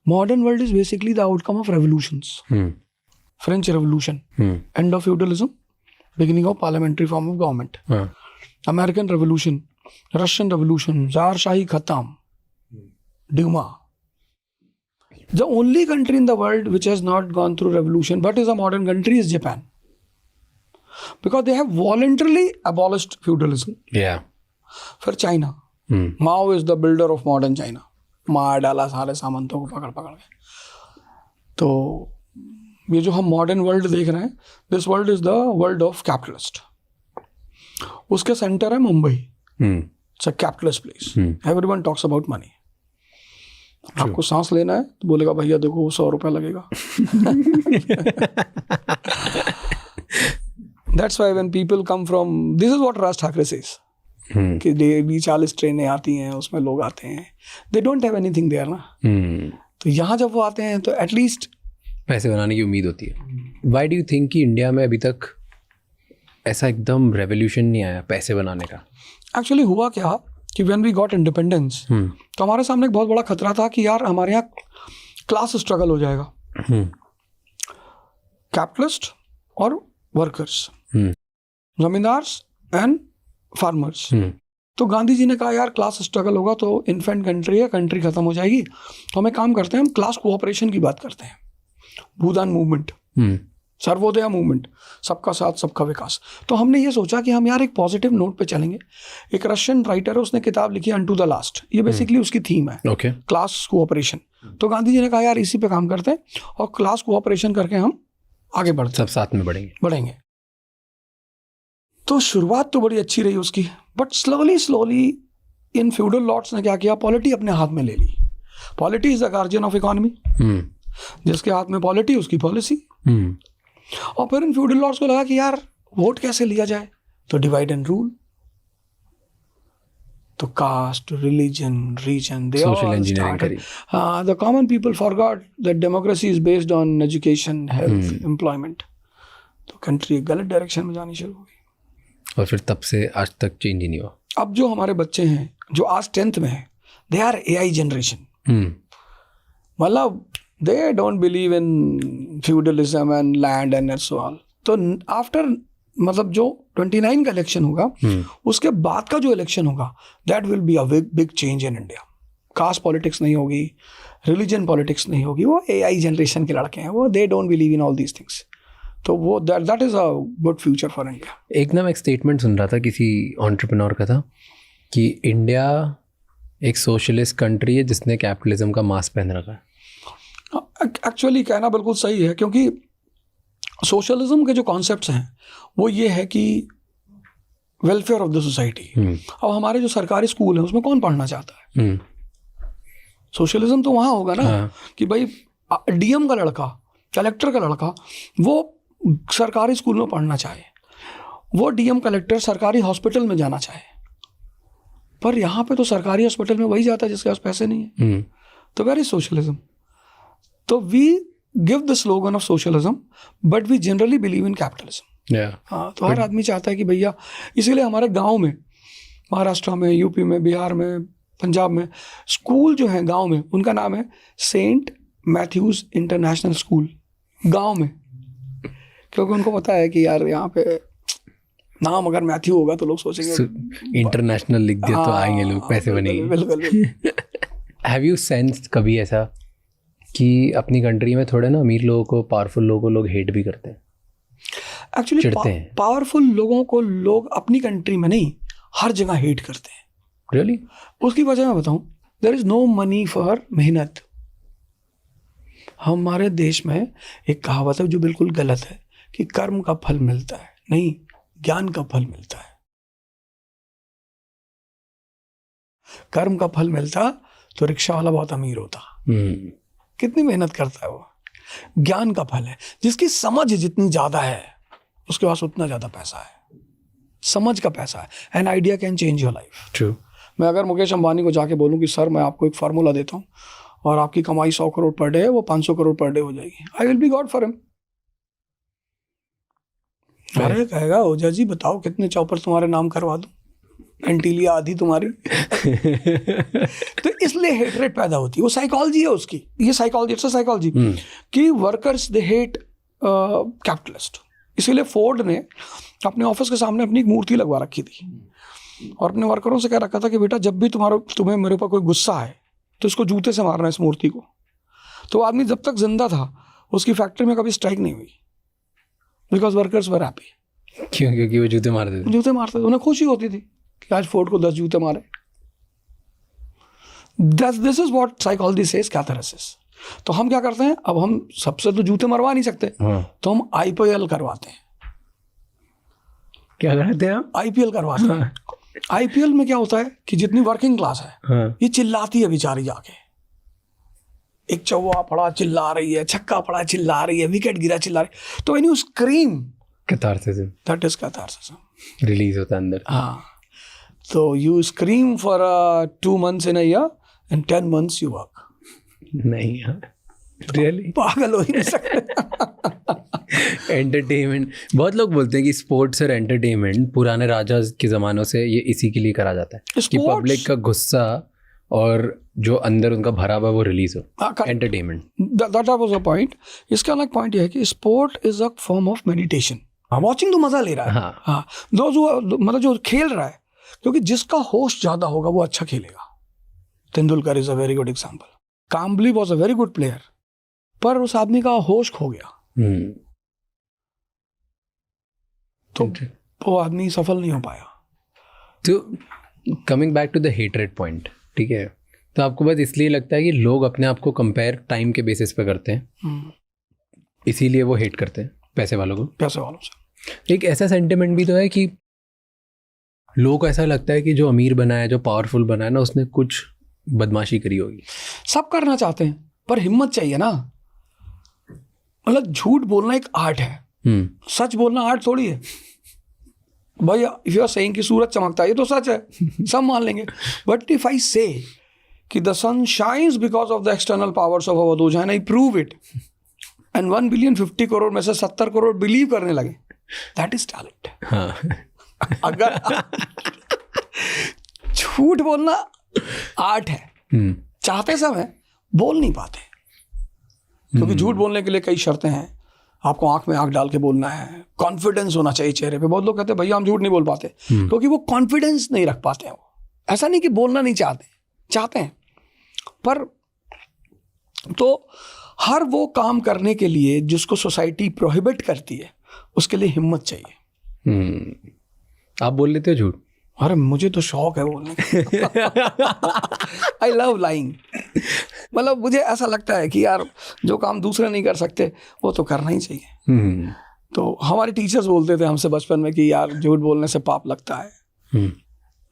Modern world is basically the outcome of revolutions. French revolution, end of feudalism, beginning of parliamentary form of government. American Revolution, Russian Revolution, Tsar Shahi Khatam, Duma. The only country in the world which has not gone through revolution but is a modern country is Japan. Because they have voluntarily abolished feudalism. Yeah. फिर China. Mao is the builder of modern China. मार डाला सारे सामंतों को पकड़ पकड़ के। तो ये जो हम मॉडर्न वर्ल्ड देख रहे हैं, this world is the world of capitalist. उसके सेंटर है Mumbai, it's a capitalist place, everyone talks about money. आपको सांस लेना है तो बोलेगा भैया देखो 100 रुपया लगेगा। That's why when people come from, this is what Raj Thackeray says, कि डेली 40 ट्रेनें आती हैं, उसमें लोग आते हैं, they don't have anything there ना। तो यहाँ जब वो आते हैं तो एटलीस्ट पैसे बनाने की उम्मीद होती है। वाई डू यू थिंक कि इंडिया में अभी तक ऐसा एकदम रेवोल्यूशन नहीं आया पैसे बनाने का? एक्चुअली हुआ क्या कि व्हेन वी गॉट इंडिपेंडेंस, तो हमारे सामने एक बहुत बड़ा खतरा था कि यार हमारे यहाँ क्लास स्ट्रगल हो जाएगा, कैपिटलिस्ट और वर्कर्स, जमींदार्स एंड फार्मर्स। तो गांधी जी ने कहा यार क्लास स्ट्रगल होगा तो इन्फेंट कंट्री है, कंट्री खत्म हो जाएगी, तो हमें काम करते हैं, हम क्लास कोऑपरेशन की बात करते हैं। भूदान मूवमेंट, सर्वोदय मूवमेंट, सबका साथ सबका विकास। तो हमने ये सोचा कि हम यार एक पॉजिटिव नोट पे चलेंगे। एक रशियन राइटर है, उसने किताब लिखी अनटू द लास्ट, ये बेसिकली उसकी थीम है, क्लास कोऑपरेशन। तो गांधी जी ने कहा यार इसी पे काम करते हैं और क्लास कोऑपरेशन करके हम आगे बढ़ते, सब साथ में बढ़ेंगे। तो शुरुआत तो बड़ी अच्छी रही उसकी, बट स्लोली इन फ्यूडल लॉर्ड्स ने क्या किया, पॉलिटी अपने हाथ में ले ली। Polity is the guardian of economy, जिसके हाथ में पॉलिटी उसकी पॉलिसी। और फिर इन फ्यूडल लॉर्ड्स को लगा कि यार वोट कैसे लिया जाए, तो डिवाइड एंड रूल। तो कास्ट, रिलीजन, रीजन, दे सोशल इंजीनियरिंग करी। The common people forgot that democracy is based on education, health, employment. तो कंट्री गलत डायरेक्शन में जानी शुरू हो गई, और फिर तब से आज तक चेंज ही नहीं हुआ। अब जो हमारे बच्चे हैं जो आज 10th में है, दे आर AI जनरेशन। मतलब they don't believe in feudalism and land and so on. तो आफ्टर मतलब जो 29 का इलेक्शन होगा, उसके बाद का जो इलेक्शन होगा, that will be a big change in India. Caste politics नहीं होगी, रिलीजन पॉलिटिक्स नहीं होगी, वो AI जनरेशन के लड़के हैं, वो they don't believe in all these things. तो वो that is a good future for India. एक ना मैं एक स्टेटमेंट सुन रहा था किसी एंटरप्रेन्योर का था कि इंडिया एक सोशलिस्ट कंट्री है जिसने कैपिटलिज्म का मास्क पहन रखा है। एक्चुअली कहना बिल्कुल सही है, क्योंकि सोशलिज्म के जो कॉन्सेप्ट्स हैं वो ये है कि वेलफेयर ऑफ द सोसाइटी। अब हमारे जो सरकारी स्कूल हैं उसमें कौन पढ़ना चाहता है? सोशलिज्म तो वहाँ होगा ना कि भाई DM का लड़का, कलेक्टर का लड़का वो सरकारी स्कूल में पढ़ना चाहे, वो डीएम कलेक्टर सरकारी हॉस्पिटल में जाना चाहे, पर यहाँ पे तो सरकारी हॉस्पिटल में वही जाता है जिसके पास पैसे नहीं है। तो वेर इज सोशलिज्म? तो we give the slogan of socialism but we generally believe in capitalism. हाँ, तो हर आदमी चाहता है कि भैया, इसीलिए हमारे गांव में, महाराष्ट्र में, यूपी में, बिहार में, पंजाब में, स्कूल जो है गांव में, उनका नाम है सेंट मैथ्यूज इंटरनेशनल स्कूल, गांव में, क्योंकि उनको पता है कि यार यहाँ पे नाम अगर मैथ्यू होगा तो लोग सोचेंगे इंटरनेशनल लिख दिया तो आएंगे लोग, पैसे बनेंगे। बिल्कुल। हैव यू सेंस्ड कभी ऐसा कि अपनी कंट्री में थोड़े ना अमीर लोगों को, पावरफुल लोगों को लोग हेट भी करते हैं, एक्चुअली चिढ़ते हैं? पावरफुल लोगों को लोग अपनी कंट्री में नहीं, हर जगह हेट करते हैं। रियली? उसकी वजह मैं बताऊं, there is no money for मेहनत। हमारे देश में एक कहावत है जो बिल्कुल गलत है कि कर्म का फल मिलता है, नहीं, ज्ञान का फल मिलता है। कर्म का फल मिलता तो रिक्शा वाला बहुत अमीर होता। कितनी मेहनत करता है वो। ज्ञान का फल है, जिसकी समझ जितनी ज्यादा है उसके पास उतना ज्यादा पैसा है। समझ का पैसा है। An idea can change your life. True. मैं अगर मुकेश अंबानी को जाके बोलूं कि सर मैं आपको एक फार्मूला देता हूं और आपकी कमाई 100 करोड़ पर डे है, वो 500 करोड़ पर डे हो जाएगी, I will be God for him. अरे कहेगा ओझा जी बताओ कितने चौपर तुम्हारे नाम करवा दूं, एंटीलिया आधी तुम्हारी। तो इसलिए हेटरेट पैदा होती है, वो साइकोलॉजी है उसकी। ये साइकोलॉजी, इट्स अ साइकोलॉजी कि वर्कर्स दे हेट कैपिटलिस्ट। इसीलिए फोर्ड ने अपने ऑफिस के सामने अपनी एक मूर्ति लगवा रखी थी और अपने वर्करों से कह रखा था कि बेटा जब भी तुम्हें मेरे ऊपर कोई गुस्सा है तो इसको जूते से मारना है, इस मूर्ति को। तो आदमी जब तक जिंदा था उसकी फैक्ट्री में कभी स्ट्राइक नहीं हुई, बिकॉज वर्कर्स वर हैप्पी। क्यों? क्योंकि वो जूते मारते थे, उन्हें खुशी होती थी कि आज फोर्ड को 10 जूते मारे। This is what psychology says, catharsis. तो हम क्या करते हैं, अब हम सबसे तो जूते मरवा नहीं सकते, तो हम आईपीएल करवाते हैं। क्या करते हैं? आईपीएल करवाते हैं। आईपीएल में क्या होता है कि जितनी वर्किंग क्लास है ये चिल्लाती है बेचारी जाके। एक चौवा पड़ा चिल्ला रही है, छक्का पड़ा चिल्ला रही है, विकेट गिरा चिल्ला रही है। तो when you scream, catharsis, that is catharsis, release होता है अंदर। हाँ, तो you scream for 2 months in a year and 10 months you work. नहीं यार, रियली पागल हो ही नहीं सकते। एंटरटेनमेंट, बहुत लोग बोलते हैं कि स्पोर्ट्स और एंटरटेनमेंट पुराने राजा के ज़मानों से ये इसी के लिए करा जाता है कि पब्लिक का गुस्सा और जो अंदर उनका भरा हुआ वो रिलीज हो। Entertainment, that was a point. इसका अलग पॉइंट ये है कि sport is a form of meditation. Watching तो मजा ले रहा है, हाँ, मतलब जो खेल रहा है, क्योंकि जिसका होश ज्यादा होगा वो अच्छा खेलेगा। Tendulkar is a very good example. Kambli was a very good player, पर उस आदमी का होश खो गया तो वो आदमी सफल नहीं हो पाया। तो coming back to the hatred point, ठीक है, तो आपको बस इसलिए लगता है कि लोग अपने आप को कंपेयर टाइम के बेसिस पे करते हैं, इसीलिए वो हेट करते हैं पैसे वालों को, पैसे वालों से। एक ऐसा सेंटिमेंट भी तो है कि लोगों को ऐसा लगता है कि जो अमीर बना है, जो पावरफुल बना है ना, उसने कुछ बदमाशी करी होगी। सब करना चाहते हैं पर हिम्मत चाहिए ना। मतलब झूठ बोलना एक आर्ट है, सच बोलना आर्ट थोड़ी है। भाई इफ यू आर सेइंग कि सूरज चमकता है, ये तो सच है, सब मान लेंगे। बट इफ आई से कि the sun shines because of the external powers of our those and I prove it, and 1 billion 50 crore में से 70 करोड़ बिलीव करने लगे, दैट इज टैलेंट। अगर झूठ बोलना आर्ट है, चाहते सब है, बोल नहीं पाते, क्योंकि झूठ बोलने के लिए कई शर्तें हैं। आपको आंख में आंख डाल के बोलना है, कॉन्फिडेंस होना चाहिए चेहरे पे। बहुत लोग कहते हैं भैया हम झूठ नहीं बोल पाते, क्योंकि वो कॉन्फिडेंस नहीं रख पाते हैं। वो ऐसा नहीं कि बोलना नहीं चाहते, चाहते हैं, पर तो हर वो काम करने के लिए जिसको सोसाइटी प्रोहिबिट करती है, उसके लिए हिम्मत चाहिए। आप बोल लेते हो झूठ? अरे मुझे तो शौक है बोलने का। I love lying. मतलब मुझे ऐसा लगता है कि यार जो काम दूसरे नहीं कर सकते वो तो करना ही चाहिए। तो हमारे टीचर्स बोलते थे हमसे बचपन में कि यार झूठ बोलने से पाप लगता है।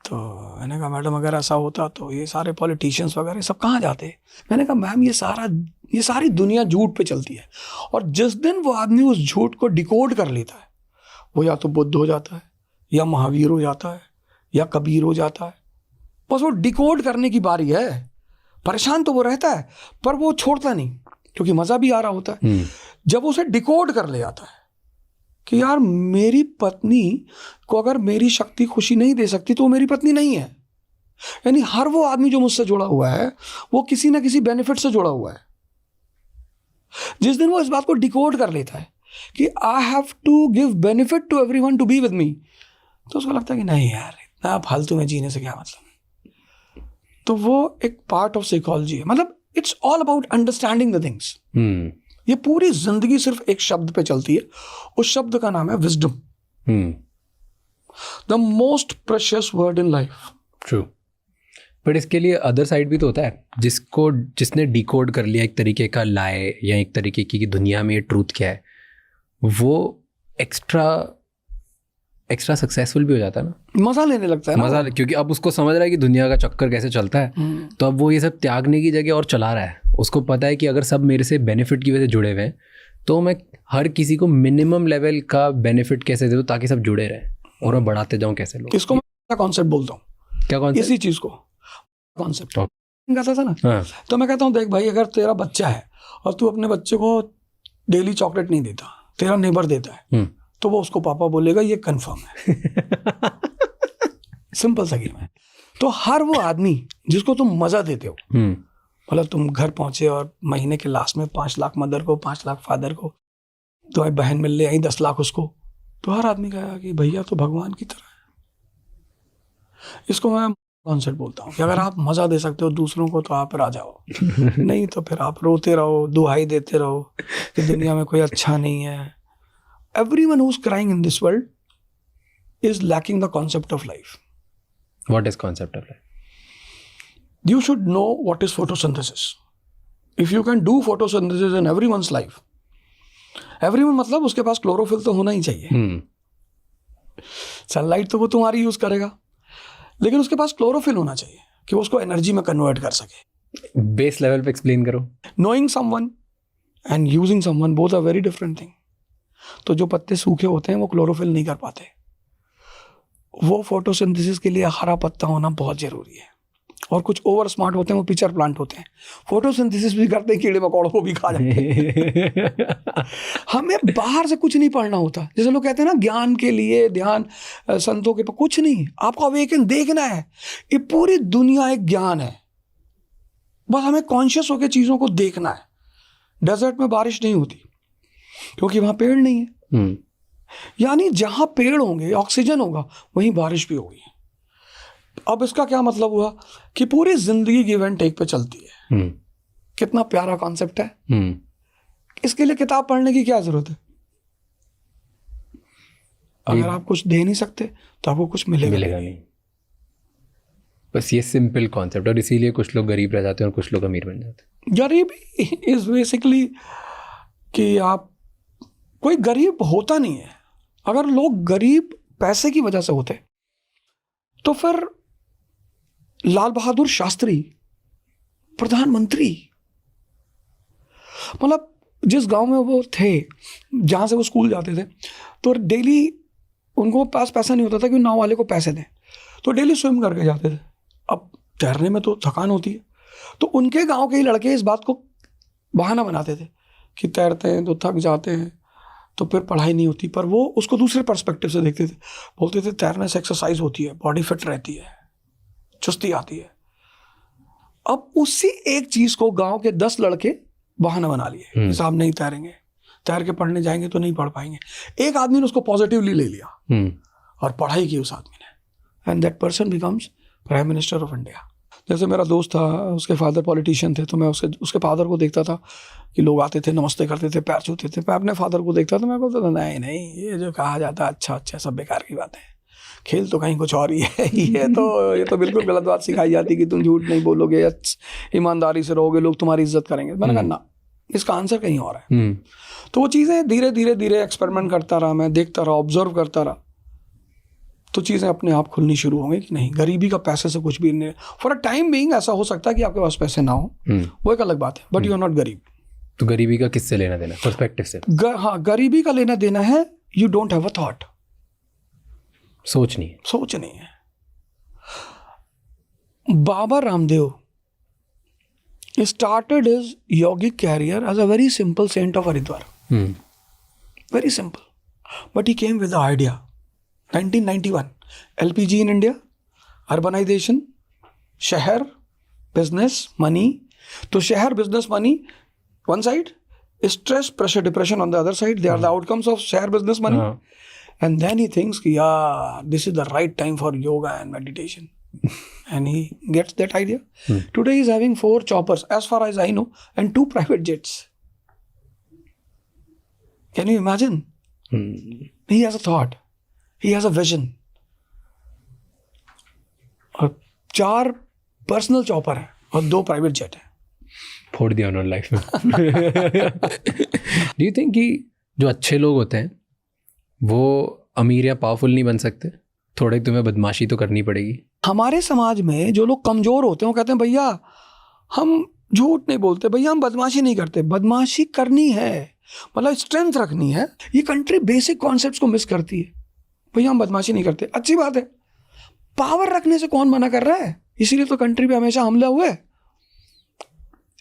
तो मैंने कहा मैडम अगर ऐसा होता तो ये सारे पॉलिटिशियंस वगैरह सब कहाँ जाते। मैंने कहा मैम ये सारी दुनिया झूठ पे चलती है, और जिस दिन वो आदमी उस झूठ को डिकोड कर लेता है, वो या तो बुद्ध हो जाता है, या महावीर हो जाता है या कबीर हो जाता है। बस वो डिकोड करने की बारी है। परेशान तो वो रहता है पर वो छोड़ता नहीं, क्योंकि मजा भी आ रहा होता है। जब उसे डिकोड कर ले जाता है कि यार मेरी पत्नी को अगर मेरी शक्ति खुशी नहीं दे सकती तो वो मेरी पत्नी नहीं है। यानी हर वो आदमी जो मुझसे जुड़ा हुआ है वो किसी ना किसी बेनिफिट से जुड़ा हुआ है। जिस दिन वो इस बात को डिकोड कर लेता है कि I have to give benefit to everyone to be with me, तो उसको लगता है कि नहीं यार इतना फालतू में जीने से क्या मतलब। तो वो एक पार्ट ऑफ साइकोलॉजी है। मतलब it's all about understanding the things. ये पूरी जिंदगी सिर्फ एक शब्द पे चलती है, उस शब्द का नाम है wisdom, the most precious word in life. True. But इसके लिए अदर साइड भी तो होता है, जिसने डिकोड कर लिया एक तरीके का लाए या एक तरीके की दुनिया में ये ट्रूथ क्या है, वो एक्स्ट्रा सक्सेसफुल भी हो जाता है ना, मजा लेने लगता है ना मजा, क्योंकि अब उसको समझ रहा है कि दुनिया का चक्कर कैसे चलता है। तो अब वो ये सब त्यागने की जगह और चला रहा है। उसको पता है कि अगर सब मेरे से बेनिफिट की वजह से जुड़े हुए हैं तो मैं हर किसी को मिनिमम लेवल का बेनिफिट कैसे दे दूं ताकि सब जुड़े रहें और मैं बढ़ाते जाऊं कैसे लोग। इसको मैं कॉन्सेप्ट बोलता हूँ, क्या कॉन्सेप्ट? इसी चीज को कॉन्सेप्ट कहता था ना। हाँ। तो मैं कहता हूँ देख भाई, अगर तेरा बच्चा है और तू अपने बच्चे को डेली चॉकलेट नहीं देता, तेरा नेबर देता है, तो वो उसको पापा बोलेगा ये कंफर्म है। सिंपल सा गेम है। तो हर वो आदमी जिसको तुम मजा देते हो, मतलब तुम घर पहुंचे और महीने के लास्ट में 5 लाख मदर को, 5 लाख फादर को, तो बहन मिल ले आई 10 लाख उसको, तो हर आदमी कहेगा कि भैया तो भगवान की तरह है। इसको मैं कॉन्सेप्ट बोलता हूँ कि अगर आप मजा दे सकते हो दूसरों को तो आप राजा हो, नहीं तो फिर आप रोते रहो, दुहाई देते रहो कि दुनिया में कोई अच्छा नहीं है। Everyone who's crying in this world is lacking the concept of life. What is concept of life? You should know what is photosynthesis. If you can do photosynthesis in everyone's life, everyone मतलब उसके पास chlorophyll तो होना ही चाहिए। Sunlight तो वो तुम्हारी use करेगा, लेकिन उसके पास क्लोरोफिल होना चाहिए कि वो उसको एनर्जी में कन्वर्ट कर सके। बेस लेवल पे एक्सप्लेन करो। Knowing someone and using someone both are very different thing. तो जो पत्ते सूखे होते हैं वो क्लोरोफिल नहीं कर पाते, वो फोटोसिंथेसिस के लिए हरा पत्ता होना बहुत जरूरी है। और कुछ ओवर स्मार्ट होते हैं वो पिचर प्लांट होते हैं, फोटोसिंथेसिस भी करते हैं, कीड़े मकोड़ों को भी खा जाते हैं। हमें बाहर से कुछ नहीं पढ़ना होता। जैसे लोग कहते हैं ना ज्ञान के लिए ध्यान संतों के, कुछ नहीं, आपको अवेकन देखना है। ये पूरी दुनिया एक ज्ञान है, बस हमें कॉन्शियस होकर चीजों को देखना है। डेजर्ट में बारिश नहीं होती क्योंकि वहां पेड़ नहीं है, यानी जहां पेड़ होंगे ऑक्सीजन होगा वहीं बारिश भी होगी। अब इसका क्या मतलब हुआ कि पूरी जिंदगी गिव एंड टेक पे चलती है। कितना प्यारा कॉन्सेप्ट है। इसके लिए किताब पढ़ने की क्या जरूरत है? अगर आप कुछ दे नहीं सकते तो आपको कुछ मिलेगा नहीं। बस ये सिंपल कॉन्सेप्ट, और इसीलिए कुछ लोग गरीब रह जाते हैं और कुछ लोग अमीर बन जाते हैं। गरीबी इज बेसिकली कि आप, कोई गरीब होता नहीं है। अगर लोग गरीब पैसे की वजह से होते तो फिर लाल बहादुर शास्त्री प्रधानमंत्री, मतलब जिस गांव में वो थे, जहां से वो स्कूल जाते थे, तो डेली उनको पास पैसा नहीं होता था कि नाव वाले को पैसे दें, तो डेली स्विम करके जाते थे। अब तैरने में तो थकान होती है, तो उनके गांव के ही लड़के इस बात को बहाना बनाते थे कि तैरते हैं तो थक जाते हैं तो फिर पढ़ाई नहीं होती। पर वो उसको दूसरे पर्सपेक्टिव से देखते थे, बोलते थे तैरने से एक्सरसाइज होती है, बॉडी फिट रहती है, चुस्ती आती है। अब उसी एक चीज को गांव के 10 लड़के बहाना बना लिए, साहब नहीं तैरेंगे, तैर के पढ़ने जाएंगे तो नहीं पढ़ पाएंगे। एक आदमी ने उसको पॉजिटिवली ले लिया और पढ़ाई की उस आदमी ने, and that person becomes prime minister of India. जैसे मेरा दोस्त था, उसके फादर पॉलिटिशियन थे, तो मैं उसके फादर को देखता था कि लोग आते थे, नमस्ते करते थे, पैर छूते थे। मैं अपने फादर को देखता था, मैं बोलता था नहीं ये जो कहा जाता है अच्छा सब बेकार की बात है, खेल तो कहीं कुछ और ही है। ये तो बिल्कुल गलत बात सिखाई जाती कि तुम झूठ नहीं बोलोगे, ईमानदारी से रहोगे, लोग तुम्हारी इज्जत करेंगे। मैंने कहा ना, इसका आंसर कहीं और है। तो वो चीज़ें धीरे धीरे एक्सपेरिमेंट करता रहा, मैं देखता रहा, ऑब्जर्व करता रहा, तो चीज़ें अपने आप खुलनी शुरू होंगी कि नहीं, गरीबी का पैसे से कुछ भी नहीं। फॉर अ टाइम बीइंग ऐसा हो सकता है कि आपके पास पैसे ना हो, वो एक अलग बात है, बट यू आर नॉट गरीब। तो गरीबी का किससे लेना देना? पर्सपेक्टिव से। हाँ, गरीबी का लेना देना है, you don't have a thought. सोच नहीं है। सोच नहीं है। Baba Ramdev started his yogic career as a very simple saint of Haridwar. Very simple. But he came with the idea. 1991. LPG in India. Urbanization. Shahar. Business. Money. So Shahar, business, money. One side. Stress, pressure, depression on the other side. They are the outcomes of Shahar, business, money. And then he thinks, yeah, this is the right time for yoga and meditation. And he gets that idea. Today he is having 4 choppers, as far as I know, and 2 private jets. Can you imagine? He has a thought. He has a vision. और 4 personal chopper हैं और 2 private jet हैं। फोड़ दिया उन्होंने life में। Do you think कि जो अच्छे लोग होते हैं वो अमीर या पावरफुल नहीं बन सकते? थोड़े तुम्हें बदमाशी तो करनी पड़ेगी। हमारे समाज में जो लोग कमज़ोर होते हैं वो कहते हैं भैया हम झूठ नहीं बोलते, भैया हम बदमाशी नहीं करते। बदमाशी करनी है, मतलब स्ट्रेंथ रखनी है। ये कंट्री बेसिक कॉन्सेप्ट्स को मिस करती है। भैया हम बदमाशी नहीं करते, अच्छी बात है। पावर रखने से कौन मना कर रहा है? इसीलिए तो कंट्री पे हमेशा हमले हुए।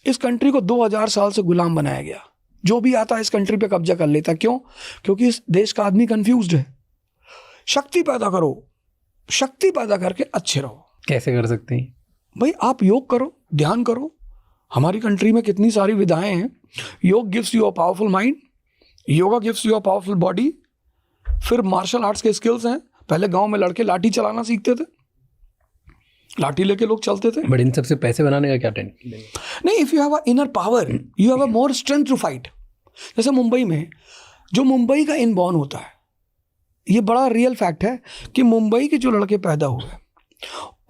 इस कंट्री को 2000 साल से गुलाम बनाया गया। जो भी आता है इस कंट्री पे कब्जा कर लेता। क्यों? क्योंकि इस देश का आदमी कंफ्यूज्ड है। शक्ति पैदा करो, शक्ति पैदा करके अच्छे रहो। कैसे कर सकते हैं भाई? आप योग करो, ध्यान करो। हमारी कंट्री में कितनी सारी विधाएं हैं। योग gives you a powerful mind, yoga gives you a powerful body. फिर मार्शल आर्ट्स के स्किल्स हैं। पहले गांव में लड़के लाठी चलाना सीखते थे, लाठी लेके लोग चलते थे। बट इन सबसे पैसे बनाने का क्या टेंशन? नहीं, if you have a inner power you have a more strength to fight. जैसे मुंबई में जो मुंबई का इनबॉर्न होता है, ये बड़ा रियल फैक्ट है कि मुंबई के जो लड़के पैदा हुए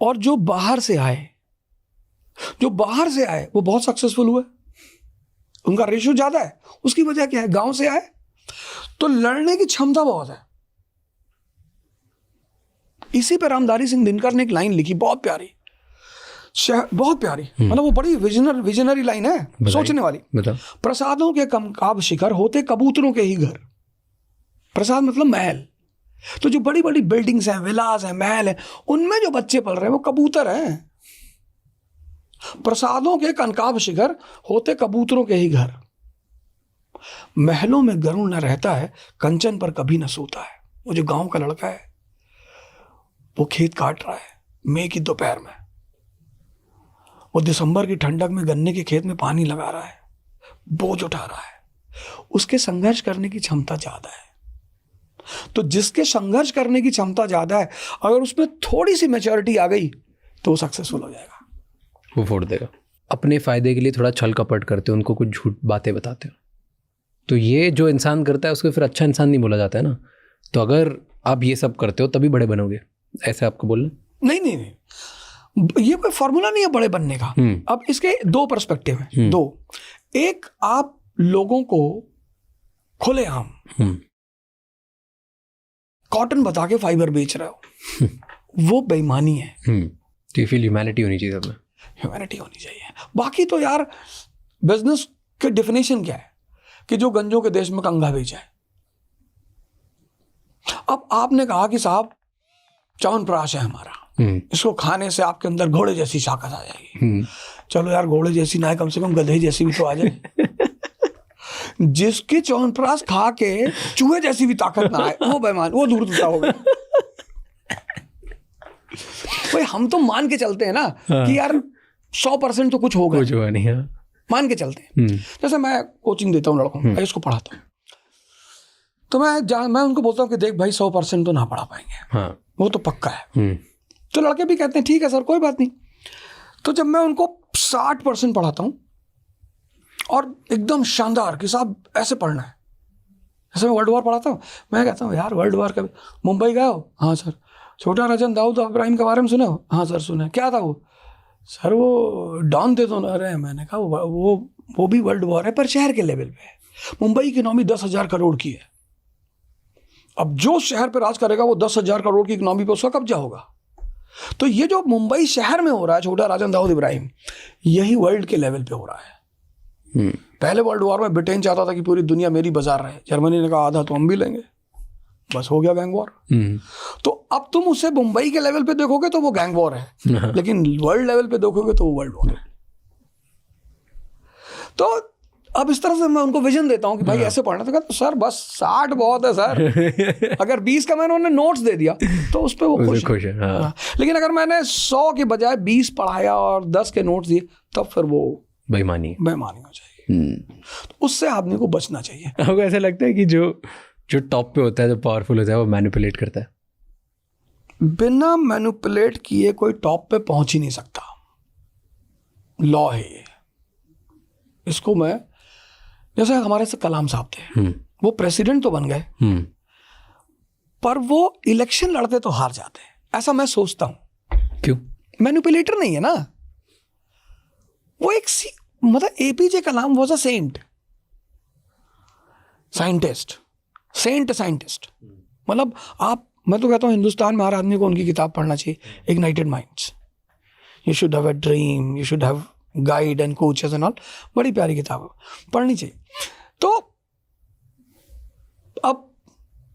और जो बाहर से आए, वो बहुत सक्सेसफुल हुए। उनका रेशियो ज्यादा है। उसकी वजह क्या है? गांव से आए तो लड़ने की क्षमता बहुत है। इसी पे रामधारी सिंह दिनकर ने एक लाइन लिखी, बहुत प्यारी, बहुत प्यारी। मतलब वो बड़ी विजनरी लाइन है, सोचने वाली। प्रसादों के कमकाब शिखर होते कबूतरों के ही घर। प्रसाद मतलब महल। तो जो बड़ी बड़ी बिल्डिंग्स हैं, विलास हैं, महल हैं, उनमें जो बच्चे पल रहे हैं वो कबूतर हैं। प्रसादों के कनकाब शिखर होते कबूतरों के ही घर। महलों में गरुड़ न रहता है, कंचन पर कभी न सोता है। वो जो गांव का लड़का है वो खेत काट रहा है मई की दोपहर में, वो दिसंबर की ठंडक में गन्ने के खेत में पानी लगा रहा है, बोझ उठा रहा है। उसके संघर्ष करने की क्षमता ज्यादा है। तो जिसके संघर्ष करने की क्षमता ज्यादा है, अगर उसमें थोड़ी सी मैच्योरिटी आ गई तो वो सक्सेसफुल हो जाएगा, वो फोड़ देगा। अपने फायदे के लिए थोड़ा छल कपट करते हो, उनको कुछ झूठ बातें बताते हो, तो ये जो इंसान करता है उसको फिर अच्छा इंसान नहीं बोला जाता है ना। तो अगर आप ये सब करते हो तभी बड़े बनोगे, ऐसे आपको बोलना? नहीं, ये कोई फॉर्मूला नहीं है बड़े बनने का। अब इसके 2 पर्सपेक्टिव हैं। 2, एक, आप लोगों को खुलेआम कॉटन बता के फाइबर बेच रहे हो, वो बेईमानी है। तो फील ह्यूमैनिटी होनी चाहिए, सब में ह्यूमैनिटी होनी चाहिए। बाकी तो यार बिजनेस के डेफिनेशन क्या है कि जो गंजों के देश में कंघा बेचा है। अब आपने कहा कि साहब च्यवनप्राश है हमारा, इसको खाने से आपके अंदर घोड़े जैसी ताकत आ जाएगी। चलो यार, घोड़े जैसी ना, कम से कम गधे जैसी भी तो आ जाए। जिसके च्यवनप्राश खा के चूहे जैसी भी ताकत ना आए, वो बेईमान, वो धूर्तता हो गई। भाई हम तो मान के चलते हैं ना कि यार 100% तो कुछ होगा, कुछ हुआ नहीं है, मान के चलते हैं। जैसे मैं कोचिंग देता हूँ लड़कों को, इसको पढ़ाता हूँ, तो मैं उनको बोलता हूँ कि देख भाई 100% तो ना पढ़ा पाएंगे, वो तो पक्का है। तो लड़के भी कहते हैं ठीक है सर, कोई बात नहीं। तो जब मैं उनको 60% पढ़ाता हूँ और एकदम शानदार कि साहब ऐसे पढ़ना है, जैसे मैं वर्ल्ड वॉर पढ़ाता हूँ, मैं कहता हूँ यार वर्ल्ड वॉर कभी मुंबई गए हो? हाँ सर। छोटा राजन दाऊद इब्राहिम के बारे में सुने हो? हाँ सर सुना है। क्या था वो? सर वो डॉन थे तो ना रहे। मैंने कहा वो भी वर्ल्ड वॉर है पर शहर के लेवल पे है। मुंबई की इकोनॉमी 10,000 करोड़ की है। अब जो शहर पे राज करेगा वो 10,000 करोड़ की इकोनॉमी पे उसका कब्जा होगा। तो ये जो मुंबई शहर में हो रहा है छोटा राजन दाऊद इब्राहिम, यही वर्ल्ड के लेवल पे हो रहा है। पहले वर्ल्ड वॉर में ब्रिटेन चाहता था कि पूरी दुनिया मेरी बाजार रहे, जर्मनी ने कहा आधा तो हम भी लेंगे, बस हो गया गैंग वॉर। तो अब तुम उसे मुंबई के लेवल पे देखोगे तो वो गैंग वॉर है, लेकिन वर्ल्ड लेवल पे देखोगे तो वो वर्ल्ड वॉर है। तो अब इस तरह से मैं उनको विजन देता हूँ कि भाई ऐसे पढ़ना, तो कहते सर बस 60 बहुत है सर। अगर 20 का मैंने उन्हें नोट्स दे दिया तो उस पर वो खुश है। हाँ। लेकिन अगर मैंने 100 के बजाय 20 पढ़ाया और 10 के नोट्स दिए, तब फिर वो बेईमानी हो जाएगी। तो उससे आदमी को बचना चाहिए। आपको ऐसा लगता है कि जो टॉप पे होता है, जो पावरफुल होता है, वो मैनिपुलेट करता है? बिना मैनिपुलेट किए कोई टॉप पे पहुंच ही नहीं सकता, लॉ है ये। इसको मैं, जैसे हमारे से कलाम साहब थे, वो प्रेसिडेंट तो बन गए, पर वो इलेक्शन लड़ते तो हार जाते हैं, ऐसा मैं सोचता हूं। क्यों? मैनिपुलेटर नहीं है ना वो। एक मतलब APJ Kalam was a scientist. मतलब मैं तो कहता हूं हिंदुस्तान में हर आदमी को उनकी किताब पढ़ना चाहिए, ignited minds. You should have a dream, you should have guide and coaches and all. बड़ी प्यारी किताब है, पढ़नी चाहिए। तो अब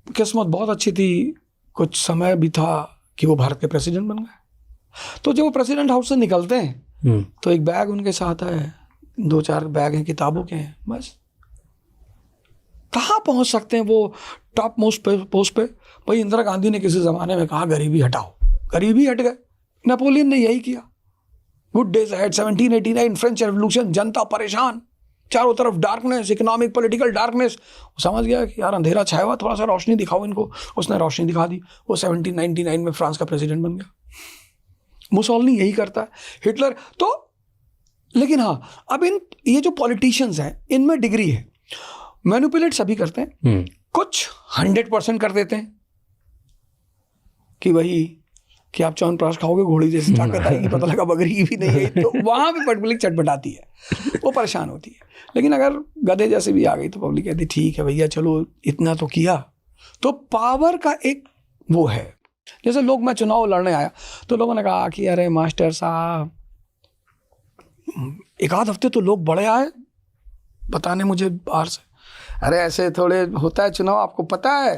किस्मत बहुत अच्छी थी, कुछ समय भी था कि वो भारत के प्रेसिडेंट बन गए। तो जब वो प्रेसिडेंट हाउस से निकलते हैं तो एक बैग उनके साथ है, 2-4 बैग हैं किताबों के हैं, बस। कहाँ पहुंच सकते हैं वो टॉप मोस्ट पोस्ट पे? भाई इंदिरा गांधी ने किसी जमाने में कहा गरीबी हटाओ, गरीबी हट गए। नेपोलियन ने यही किया। Good days ahead, 1789, French revolution, जनता परेशान, चारों तरफ डार्कनेस, इकोनॉमिक पॉलिटिकल डार्कनेस। समझ गया कि यार अंधेरा छाया हुआ, थोड़ा सा रोशनी दिखाओ इनको। उसने रोशनी दिखा दी, वो 1799 में फ्रांस का प्रेसिडेंट बन गया। मुसोलिनी यही करता है, हिटलर तो। लेकिन हाँ, अब ये जो पॉलिटिशियंस हैं इनमें डिग्री है। मैनिपुलेट सभी करते हैं, कुछ 100% कर देते हैं कि वही कि आप च्यवनप्राश खाओगे घोड़ी जैसी ताकत आएगी, पता लगा बकरी भी नहीं है, तो वहां पे पब्लिक चटपटाती है, वो परेशान होती है। लेकिन अगर गधे जैसे भी आ गई तो पब्लिक कहती ठीक है भैया चलो इतना तो किया। तो पावर का एक वो है। जैसे लोग, मैं चुनाव लड़ने आया तो लोगों ने कहा कि अरे मास्टर साहब, एक आध हफ्ते तो लोग बड़े आए बताने मुझे बाहर से, अरे ऐसे थोड़े होता है चुनाव, आपको पता है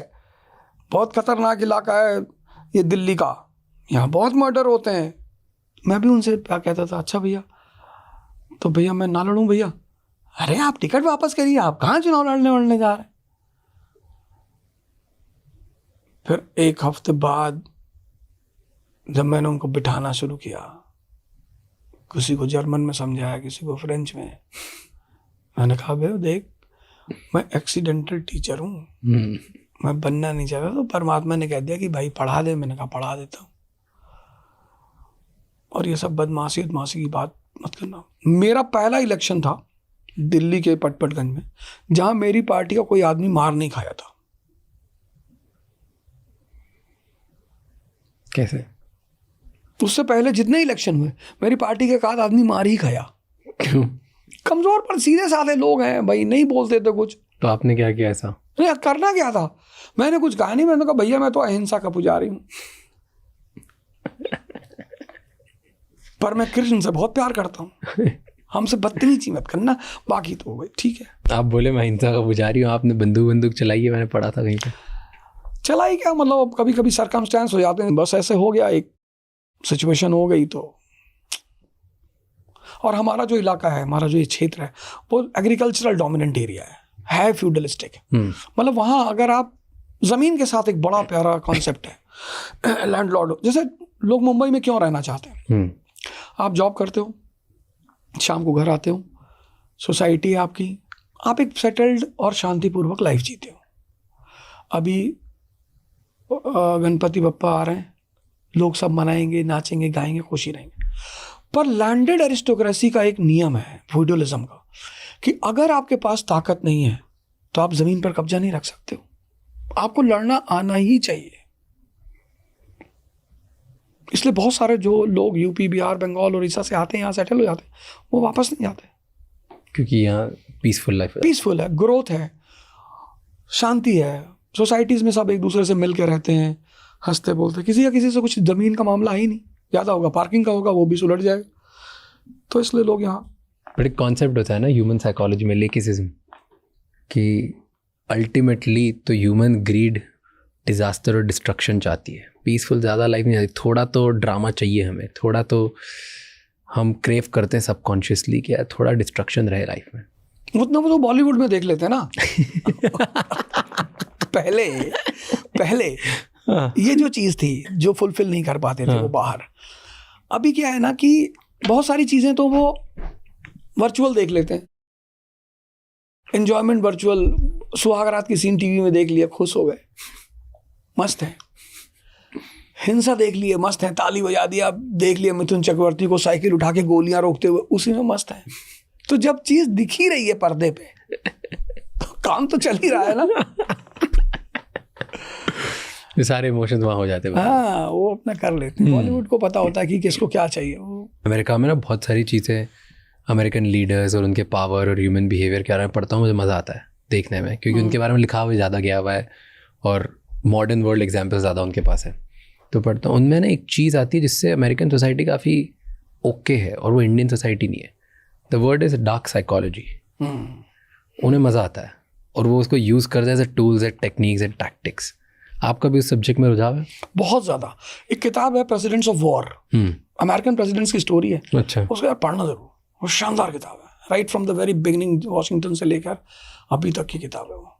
बहुत खतरनाक इलाका है ये दिल्ली का, यहाँ बहुत मर्डर होते हैं। मैं भी उनसे क्या कहता था, अच्छा भैया तो भैया मैं ना लड़ूं भैया। अरे आप टिकट वापस करिए, आप कहाँ चुनाव लड़ने जा रहे हैं। फिर एक हफ्ते बाद जब मैंने उनको बिठाना शुरू किया, किसी को जर्मन में समझाया, किसी को फ्रेंच में, मैंने कहा भैया देख मैं एक्सीडेंटल टीचर हूँ, मैं बनना नहीं चाहता। तो परमात्मा ने कह दिया कि भाई पढ़ा दे, मैंने कहा पढ़ा देता हूँ। और ये सब बदमाशी की बात मत करना। मेरा पहला इलेक्शन था दिल्ली के पटपटगंज में, जहां मेरी पार्टी का कोई आदमी मार नहीं खाया था। कैसे? उससे पहले जितने इलेक्शन हुए मेरी पार्टी के एक आध आदमी मार ही खाया। क्यों? कमजोर पर सीधे साधे लोग हैं भाई, नहीं बोलते थे कुछ। तो आपने क्या किया ऐसा? नहीं, करना क्या था, मैंने कुछ कहा नहीं। मैंने कहा भैया मैं तो अहिंसा का पुजारी हूँ, पर मैं कृष्ण से बहुत प्यार करता हूँ, हमसे बदतमीजी मत करना, बाकी तो भाई ठीक है। आप बोले मैं हिंसा का पुजारी हूँ, आपने बंदूक चलाई है, मैंने पढ़ा था कहीं पे। चलाई क्या मतलब, अब कभी कभी सरकमस्टेंस हो जाते हैं, बस ऐसे हो गया, एक सिचुएशन हो गई तो। और हमारा जो इलाका है, हमारा जो ये क्षेत्र है, वो एग्रीकल्चरल डोमिनेंट एरिया है फ्यूडलिस्टिक। मतलब वहाँ अगर आप ज़मीन के साथ, एक बड़ा प्यारा कॉन्सेप्ट है लैंडलॉर्ड। जैसे लोग मुंबई में क्यों रहना चाहते हैं, आप जॉब करते हो, शाम को घर आते हो, सोसाइटी है आपकी, आप एक सेटल्ड और शांतिपूर्वक लाइफ जीते हो। अभी गणपति बप्पा आ रहे हैं, लोग सब मनाएंगे, नाचेंगे, गाएंगे, खुशी रहेंगे। पर लैंडेड एरिस्टोक्रेसी का एक नियम है फ्यूडलिज्म का, कि अगर आपके पास ताकत नहीं है तो आप जमीन पर कब्जा नहीं रख सकते हो, आपको लड़ना आना ही चाहिए। इसलिए बहुत सारे जो लोग यूपी, बिहार, बंगाल, उड़ीसा से आते हैं, यहाँ सेटल हो जाते हैं, वो वापस नहीं जाते, क्योंकि यहाँ पीसफुल लाइफ है, पीसफुल है, ग्रोथ है, शांति है, सोसाइटीज़ में सब एक दूसरे से मिल के रहते हैं, हंसते बोलते। किसी या किसी से कुछ ज़मीन का मामला ही नहीं, ज़्यादा होगा पार्किंग का होगा, वो भी सुलझ जाएगा। तो इसलिए लोग यहाँ, बट एक कॉन्सेप्ट होता है ना ह्यूमन साइकोलॉजी में, लेकिसिज्म, कि अल्टीमेटली तो ह्यूमन ग्रीड डिज़ास्टर और डिस्ट्रक्शन चाहती है, पीसफुल ज़्यादा लाइफ नहीं चाहती। थोड़ा तो ड्रामा चाहिए हमें, थोड़ा तो हम क्रेव करते हैं सबकॉन्शियसली कि यार थोड़ा डिस्ट्रक्शन रहे लाइफ में। उतना वो तो बॉलीवुड में देख लेते हैं ना। पहले ये जो चीज़ थी जो फुलफिल नहीं कर पाते थे वो बाहर। अभी क्या है ना कि बहुत सारी चीज़ें तो वो वर्चुअल देख लेते हैं, एंजॉयमेंट वर्चुअल। सुहागरात की सीन टीवी में देख लिया, खुश हो गए, मस्त है। हिंसा देख लिए, मस्त है, ताली बजा दिया, देख लिया मिथुन चक्रवर्ती को साइकिल उठा के गोलियां रोकते हुए, उसी में मस्त है। तो जब चीज दिख ही रही है पर्दे पे तो काम तो चल ही रहा है ना। ये सारे इमोशंस वहाँ हो जाते हैं। हाँ, वो अपना कर लेते हैं। बॉलीवुड को पता होता है कि किसको क्या चाहिए। अमेरिका में ना बहुत सारी चीज़ें, अमेरिकन लीडर्स और उनके पावर और ह्यूमन बिहेवियर के बारे में पढ़ता हूँ, मुझे मज़ा आता है देखने में, क्योंकि उनके बारे में लिखा हुआ ज़्यादा गया हुआ है और मॉडर्न वर्ल्ड एग्जाम्पल ज़्यादा उनके पास है। तो पढ़ता हूँ, उनमें ना एक चीज़ आती है जिससे अमेरिकन सोसाइटी काफ़ी ओके है और वो इंडियन सोसाइटी नहीं है। The word is dark psychology. उन्हें मज़ा आता है और वो उसको यूज़ करते हैं as a tools and techniques and tactics. आपका भी उस सब्जेक्ट में रुझाव है? बहुत ज़्यादा। एक किताब है presidents of war, American presidents की स्टोरी है। अच्छा, उसको यार पढ़ना जरूर, वो शानदार किताब है। Right from the very beginning, Washington से लेकर अभी तक की किताब है वो।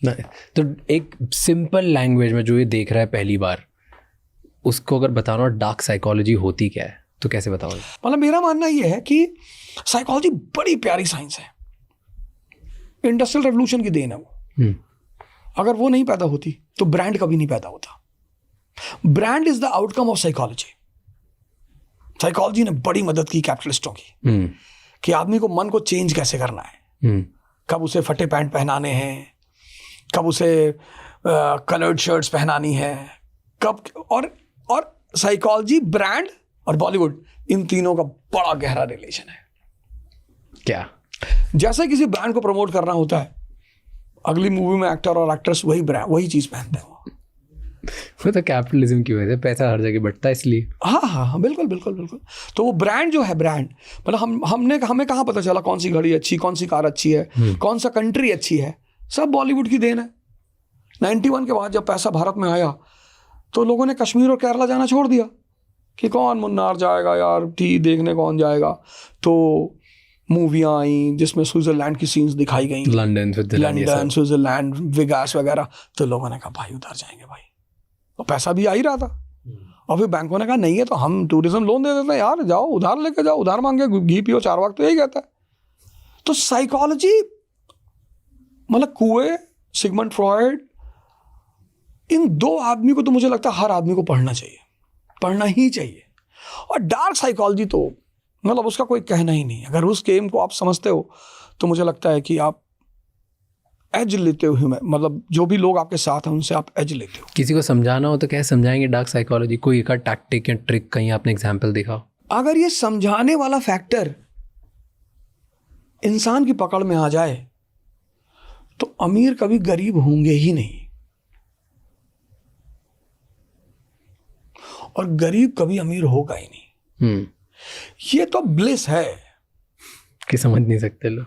नहीं, तो एक सिंपल लैंग्वेज में जो ये देख रहा है पहली बार, उसको अगर बताना डार्क साइकोलॉजी होती क्या है तो कैसे बताओगे? मतलब मेरा मानना ये है कि साइकोलॉजी बड़ी प्यारी साइंस है, इंडस्ट्रियल रेवोल्यूशन की देन है वो। अगर वो नहीं पैदा होती तो ब्रांड कभी नहीं पैदा होता। Brand is the outcome of psychology. Psychology ने बड़ी मदद की कैपिटलिस्टों की कि आदमी को मन को चेंज कैसे करना है, कब उसे फटे पैंट पहनाने हैं, कब उसे कलर्ड शर्ट्स पहनानी है, कब। और साइकोलॉजी, ब्रांड और बॉलीवुड, इन तीनों का बड़ा गहरा रिलेशन है। क्या? जैसे किसी ब्रांड को प्रमोट करना होता है, अगली मूवी में एक्टर और एक्ट्रेस वही चीज पहनते हैं वो तो कैपिटलिज्म की वजह से पैसा हर जगह बंटता है इसलिए। हाँ, बिल्कुल। तो वो ब्रांड जो है, ब्रांड मतलब हमें कहाँ पता चला कौन सी घड़ी अच्छी, कौन सी कार अच्छी है, कौन सा कंट्री अच्छी है, सब बॉलीवुड की देन है। 91 के बाद जब पैसा भारत में आया तो लोगों ने कश्मीर और केरला जाना छोड़ दिया कि कौन मुन्नार जाएगा यार, टी देखने कौन जाएगा। तो मूवियाँ आई जिसमें स्विट्जरलैंड की सीन्स दिखाई गई, लंदन, स्विट्जरलैंड, वेगास वगैरह। तो लोगों ने कहा भाई उधर जाएंगे भाई, और पैसा भी आ ही रहा था। और फिर बैंकों ने कहा नहीं है तो हम टूरिज्म लोन दे देते हैं यार, जाओ उधार लेके जाओ, उधार मांगे घी पियो 4 वक्त, तो यही कहता है। तो साइकोलॉजी मतलब कुएं, सिगमंड फ्रॉयड, इन 2 आदमी को तो मुझे लगता है हर आदमी को पढ़ना चाहिए, पढ़ना ही चाहिए। और डार्क साइकोलॉजी तो मतलब उसका कोई कहना ही नहीं। अगर उस गेम को आप समझते हो तो मुझे लगता है कि आप एज लेते हो, मतलब जो भी लोग आपके साथ हैं उनसे आप एज लेते हो। किसी को समझाना हो तो कैसे समझाएंगे डार्क साइकोलॉजी? कोई एक टैक्टिक या ट्रिक कहीं आपने एग्जाम्पल देखा? अगर ये समझाने वाला फैक्टर इंसान की पकड़ में आ जाए तो अमीर कभी गरीब होंगे ही नहीं, और गरीब कभी अमीर होगा ही नहीं। ये तो ब्लिस है कि समझ नहीं सकते लोग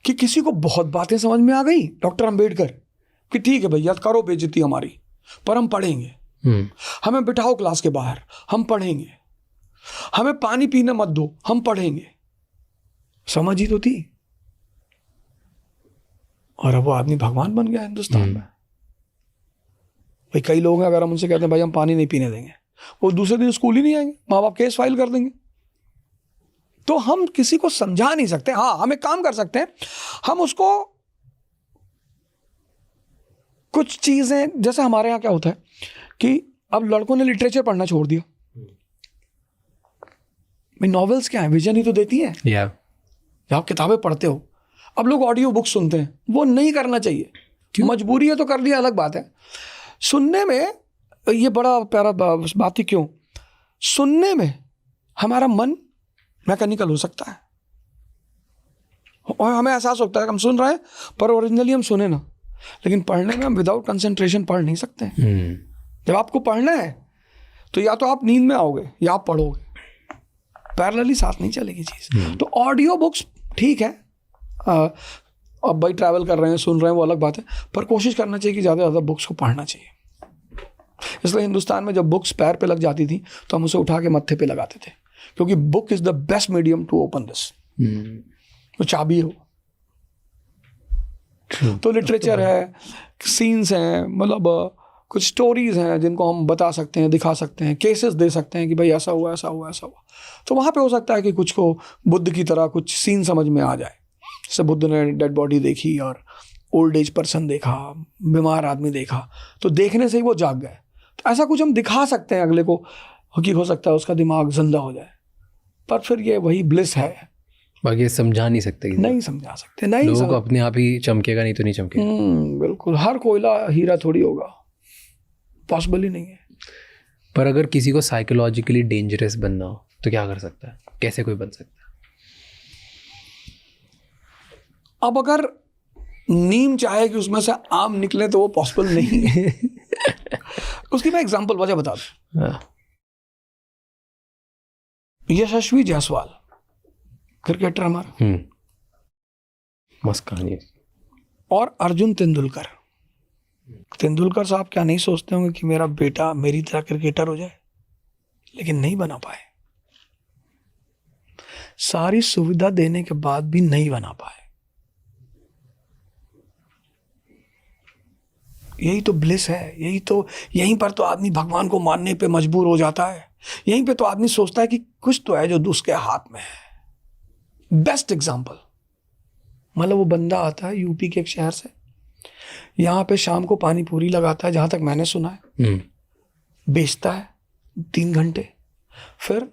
कि किसी को बहुत बातें समझ में आ गई, डॉक्टर अंबेडकर, कि ठीक है भैया करो बेइज्जती हमारी, पर हम पढ़ेंगे, हमें बिठाओ क्लास के बाहर, हम पढ़ेंगे, हमें पानी पीने मत दो, हम पढ़ेंगे। समझ ही तो थी। और अब वो आदमी भगवान बन गया हिंदुस्तान में। भाई कई लोग हैं, अगर हम उनसे कहते हैं भाई हम पानी नहीं पीने देंगे, वो दूसरे दिन स्कूल ही नहीं आएंगे, माँ बाप केस फाइल कर देंगे। तो हम किसी को समझा नहीं सकते। हाँ, हम एक काम कर सकते हैं, हम उसको कुछ चीजें, जैसे हमारे यहाँ क्या होता है कि अब लड़कों ने लिटरेचर पढ़ना छोड़ दिया। भाई नॉवेल्स क्या है, विजन ही तो देती हैं। जब आप किताबें पढ़ते हो, अब लोग ऑडियो बुक सुनते हैं, वो नहीं करना चाहिए। मजबूरी है तो कर लिया, अलग बात है। सुनने में ये बड़ा प्यारा बात ही, क्यों सुनने में हमारा मन मैकेनिकल हो सकता है और हमें एहसास होता है कि हम सुन रहे हैं, पर ओरिजिनली हम सुने ना। लेकिन पढ़ने में हम विदाउट कंसंट्रेशन पढ़ नहीं सकते। जब आपको पढ़ना है तो या तो आप नींद में आओगे या आप पढ़ोगे, पैरेलली साथ नहीं चलेगी चीज़। तो ऑडियो बुक्स ठीक है, अब भाई ट्रैवल कर रहे हैं सुन रहे हैं, वो अलग बात है, पर कोशिश करना चाहिए कि ज़्यादा से ज़्यादा बुक्स को पढ़ना चाहिए। इसलिए हिंदुस्तान में जब बुक्स पैर पे लग जाती थी तो हम उसे उठा के मत्थे पे लगाते थे, क्योंकि book is the best medium to open this. तो चाबी हो। तो लिटरेचर है, सीन्स हैं, मतलब कुछ स्टोरीज हैं जिनको हम बता सकते हैं, दिखा सकते हैं, केसेस दे सकते हैं कि भाई ऐसा हुआ, ऐसा हुआ, ऐसा हुआ। तो वहाँ पे हो सकता है कि कुछ को बुद्ध की तरह कुछ सीन समझ में आ जाए। जैसे बुद्ध ने डेड बॉडी देखी और ओल्ड एज पर्सन देखा, बीमार आदमी देखा, तो देखने से ही वो जाग गए। तो ऐसा कुछ हम दिखा सकते हैं अगले को कि हो सकता है उसका दिमाग जिंदा हो जाए, पर फिर ये वही ब्लिस है। बाकी समझा नहीं सकते, नहीं समझा सकते, नहीं लोगों को अपने आप ही चमकेगा, नहीं तो नहीं चमकेगा। बिल्कुल, हर कोयला हीरा थोड़ी होगा, पॉसिबल ही नहीं है। पर अगर किसी को साइकोलॉजिकली डेंजरस बनना हो तो क्या कर सकता है, कैसे कोई बन सकता है? अब अगर नीम चाहे कि उसमें से आम निकले तो वो पॉसिबल नहीं है। उसकी मैं एग्जांपल वजह बता दूं। यशस्वी जायसवाल क्रिकेटर हमारा, मस्त कहानी। और अर्जुन तेंदुलकर। तेंदुलकर साहब क्या नहीं सोचते होंगे कि मेरा बेटा मेरी तरह क्रिकेटर हो जाए, लेकिन नहीं बना पाए। सारी सुविधा देने के बाद भी नहीं बना पाए। यही तो ब्लिस है, यहीं पर तो आदमी भगवान को मानने पे मजबूर हो जाता है। यहीं पे तो आदमी सोचता है कि कुछ तो है जो उसके हाथ में है। बेस्ट एग्जांपल, मतलब वो बंदा आता है यूपी के एक शहर से, यहाँ पे शाम को पानी पूरी लगाता है, जहां तक मैंने सुना है, बेचता है 3 घंटे, फिर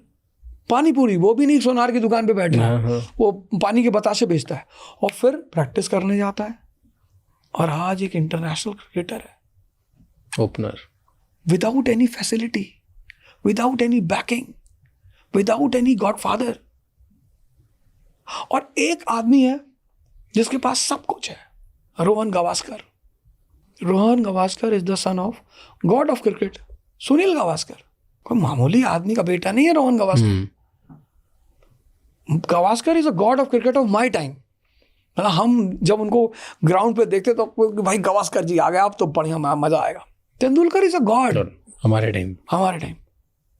पानी पूरी, वो भी नहीं सोनार की दुकान पे बैठ रहा है, वो पानी के बताशे बेचता है, और फिर प्रैक्टिस करने जाता है। और आज एक इंटरनेशनल क्रिकेटर है, opener, without any facility, without any banking, without any godfather. और एक आदमी है जिसके पास सब कुछ है, Rohan Gavaskar. Rohan Gavaskar is the son of God of cricket, Sunil Gavaskar. कोई मामूली आदमी का बेटा नहीं है Rohan Gavaskar. Gavaskar is a God of cricket of my time. मतलब हम जब उनको ग्राउंड पे देखते तो भाई गावस्कर जी आ गए, अब तो बढ़िया मजा आएगा। तेंदुलकर इज अ गॉड हमारे टाइम,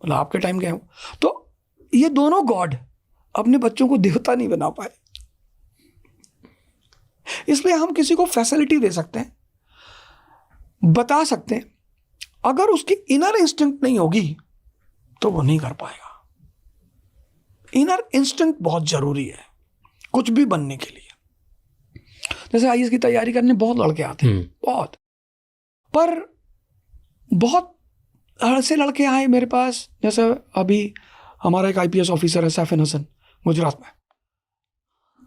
मतलब आपके टाइम के हैं। तो ये दोनों गॉड अपने बच्चों को देवता नहीं बना पाए। इसलिए हम किसी को फैसिलिटी दे सकते हैं, बता सकते हैं, अगर उसकी इनर इंस्टिंक्ट नहीं होगी तो वो नहीं कर पाएगा। इनर इंस्टिंक्ट बहुत जरूरी है कुछ भी बनने के लिए। जैसे आईएएस की तैयारी करने बहुत लड़के आते हैं, बहुत, पर बहुत ऐसे लड़के आए मेरे पास, जैसे अभी हमारा एक आईपीएस ऑफिसर है सैफिन हसन, गुजरात में,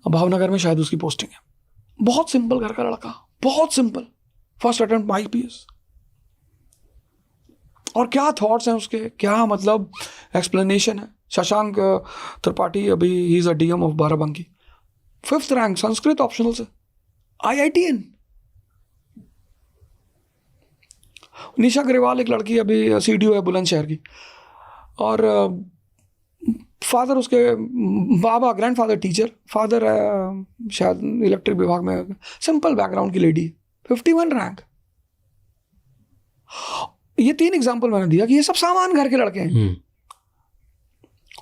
भावनगर में शायद उसकी पोस्टिंग है। बहुत सिंपल घर का लड़का, बहुत सिंपल, फर्स्ट अटेम्प्ट आईपीएस। और क्या थॉट्स हैं उसके, क्या मतलब एक्सप्लेनेशन है। शशांक त्रिपाठी, अभी he is a DM of Barabanki, 5th rank Sanskrit optional से, IITN। निशा ग्रेवाल एक लड़की अभी सीडीओ है बुलंदशहर की, और फादर उसके, बाबा ग्रैंडफादर टीचर, फादर शायद इलेक्ट्रिक विभाग में, सिंपल बैकग्राउंड की लेडी, 51 रैंक। ये 3 एग्जाम्पल मैंने दिया कि ये सब सामान्य घर के लड़के हैं।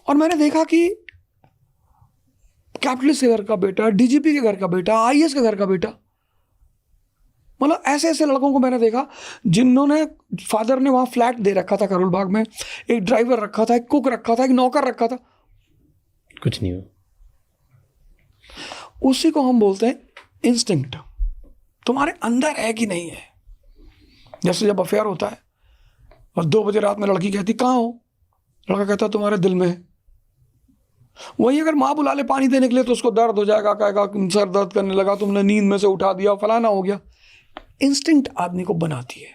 और मैंने देखा कि कैपिटलिस्ट के घर का बेटा, डीजीपी के घर का बेटा, आईएएस के घर का बेटा, मतलब ऐसे ऐसे लड़कों को मैंने देखा जिन्होंने, फादर ने वहां फ्लैट दे रखा था करोल बाग में, एक ड्राइवर रखा था, एक कुक रखा था, एक नौकर रखा था, कुछ नहीं हो। उसी को हम बोलते हैं इंस्टिंक्ट। तुम्हारे अंदर है कि नहीं है। जैसे जब अफेयर होता है और 2 बजे रात में लड़की कहती कहाँ हो, लड़का कहता तुम्हारे दिल में है। वही अगर माँ बुला ले पानी देने के लिए तो उसको दर्द हो जाएगा, कहेगा सर दर्द करने लगा, तुमने नींद में से उठा दिया, फलाना हो गया। इंस्टिंक्ट आदमी को बनाती है,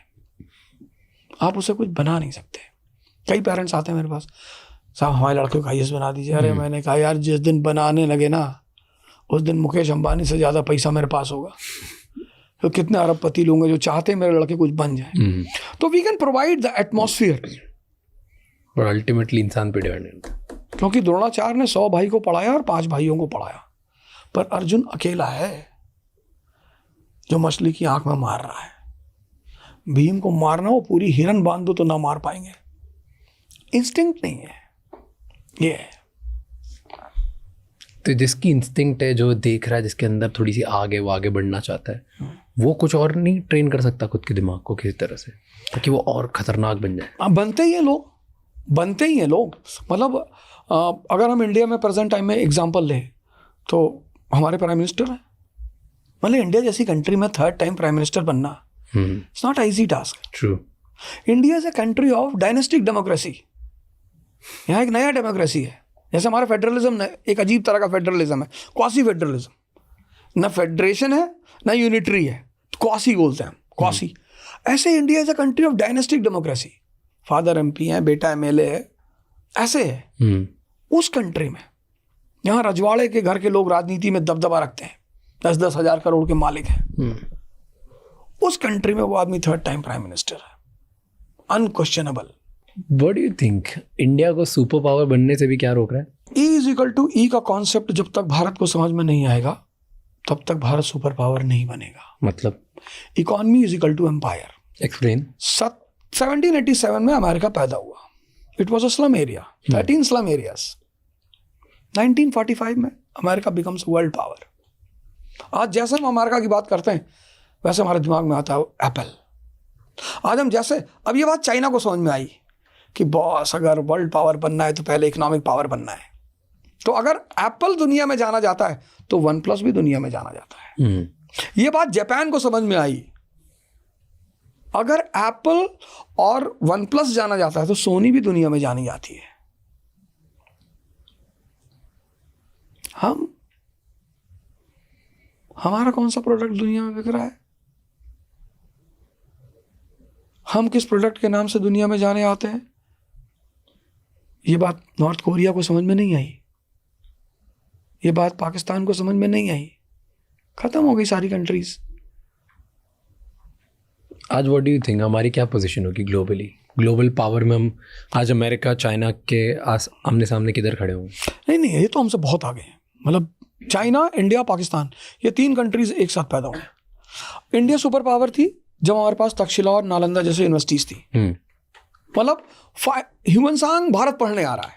आप उसे कुछ बना नहीं सकते। कई पेरेंट्स आते हैं मेरे पास, साहब हमारे लड़के को आईएएस बना दीजिए। अरे मैंने कहा यार जिस दिन बनाने लगे ना, उस दिन मुकेश अंबानी से ज़्यादा पैसा मेरे पास होगा। तो कितने अरबपति लोग हैं जो चाहते हैं मेरे लड़के कुछ बन जाए। तो we can provide the atmosphere, और अल्टीमेटली इंसान पे डिपेंडेंट। क्योंकि द्रोणाचार्य ने 100 भाई को पढ़ाया और 5 भाइयों को पढ़ाया, पर अर्जुन अकेला है जो मछली की आंख में मार रहा है। भीम को मारना हो, पूरी हिरन बांध दो तो ना मार पाएंगे। इंस्टिंक्ट नहीं है ये है। तो जिसकी इंस्टिंक्ट है, जो देख रहा है, जिसके अंदर थोड़ी सी आग है, वो आगे बढ़ना चाहता है, वो कुछ और नहीं ट्रेन कर सकता खुद के दिमाग को किसी तरह से ताकि वो और खतरनाक बन जाए? बनते ही हैं लोग, बनते ही हैं लोग। मतलब अगर हम इंडिया में प्रेजेंट टाइम में एग्जांपल लें तो हमारे प्राइम मिनिस्टर हैं। मतलब इंडिया जैसी कंट्री में 3rd टाइम प्राइम मिनिस्टर बनना it's not easy task. True. India is a country of dynastic democracy. यहाँ एक नया डेमोक्रेसी है। जैसे हमारा फेडरलिज्म एक अजीब तरह का फेडरलिज्म है, क्वासी फेडरलिज्म। ना फेडरेशन है ना यूनिटरी है, क्वासी बोलते हैं, क्वासी। ऐसे India is a country of dynastic democracy. Father MP है, बेटा MLA है, ऐसे है। उस कंट्री में यहाँ रजवाड़े के घर के लोग राजनीति में दबदबा रखते हैं, 10-10 हज़ार करोड़ के मालिक हैं। उस कंट्री में वो आदमी 3rd टाइम प्राइम मिनिस्टर है, unquestionable. What do you think, India को सुपर पावर बनने से भी क्या रोक रहा है? E का कॉन्सेप्ट जब तक भारत को समझ में नहीं आएगा तब तक भारत सुपर पावर नहीं बनेगा। मतलब economy is equal to empire. Explain. 1787 में अमेरिका पैदा हुआ। It was a slum area, 13 slum areas. 1945 में अमेरिका बिकम्स वर्ल्ड पावर। आज जैसे हम अमेरिका की बात करते हैं वैसे हमारे दिमाग में आता है एप्पल। आज हम जैसे, अब ये बात चाइना को समझ में आई कि बॉस अगर वर्ल्ड पावर बनना है तो पहले इकोनॉमिक पावर बनना है। तो अगर एप्पल दुनिया में जाना जाता है तो OnePlus भी दुनिया में जाना जाता है। ये बात जापान को समझ में आई। अगर एप्पल और OnePlus जाना जाता है तो सोनी भी दुनिया में जानी जाती है। हमारा कौन सा प्रोडक्ट दुनिया में बिक रहा है? हम किस प्रोडक्ट के नाम से दुनिया में जाने आते हैं? ये बात नॉर्थ कोरिया को समझ में नहीं आई, ये बात पाकिस्तान को समझ में नहीं आई। खत्म हो गई सारी कंट्रीज। आज व्हाट डू यू थिंक हमारी क्या पोजीशन होगी ग्लोबली? ग्लोबल पावर में हम आज अमेरिका चाइना के आमने सामने किधर खड़े होंगे? नहीं, ये तो हमसे बहुत आगे हैं। मतलब चाइना, इंडिया, पाकिस्तान, ये 3 कंट्रीज एक साथ पैदा हुए। इंडिया सुपर पावर थी जब हमारे पास तक्षशिला और नालंदा जैसे यूनिवर्सिटीज थी। मतलब ह्यूमनसांग भारत पढ़ने आ रहा है,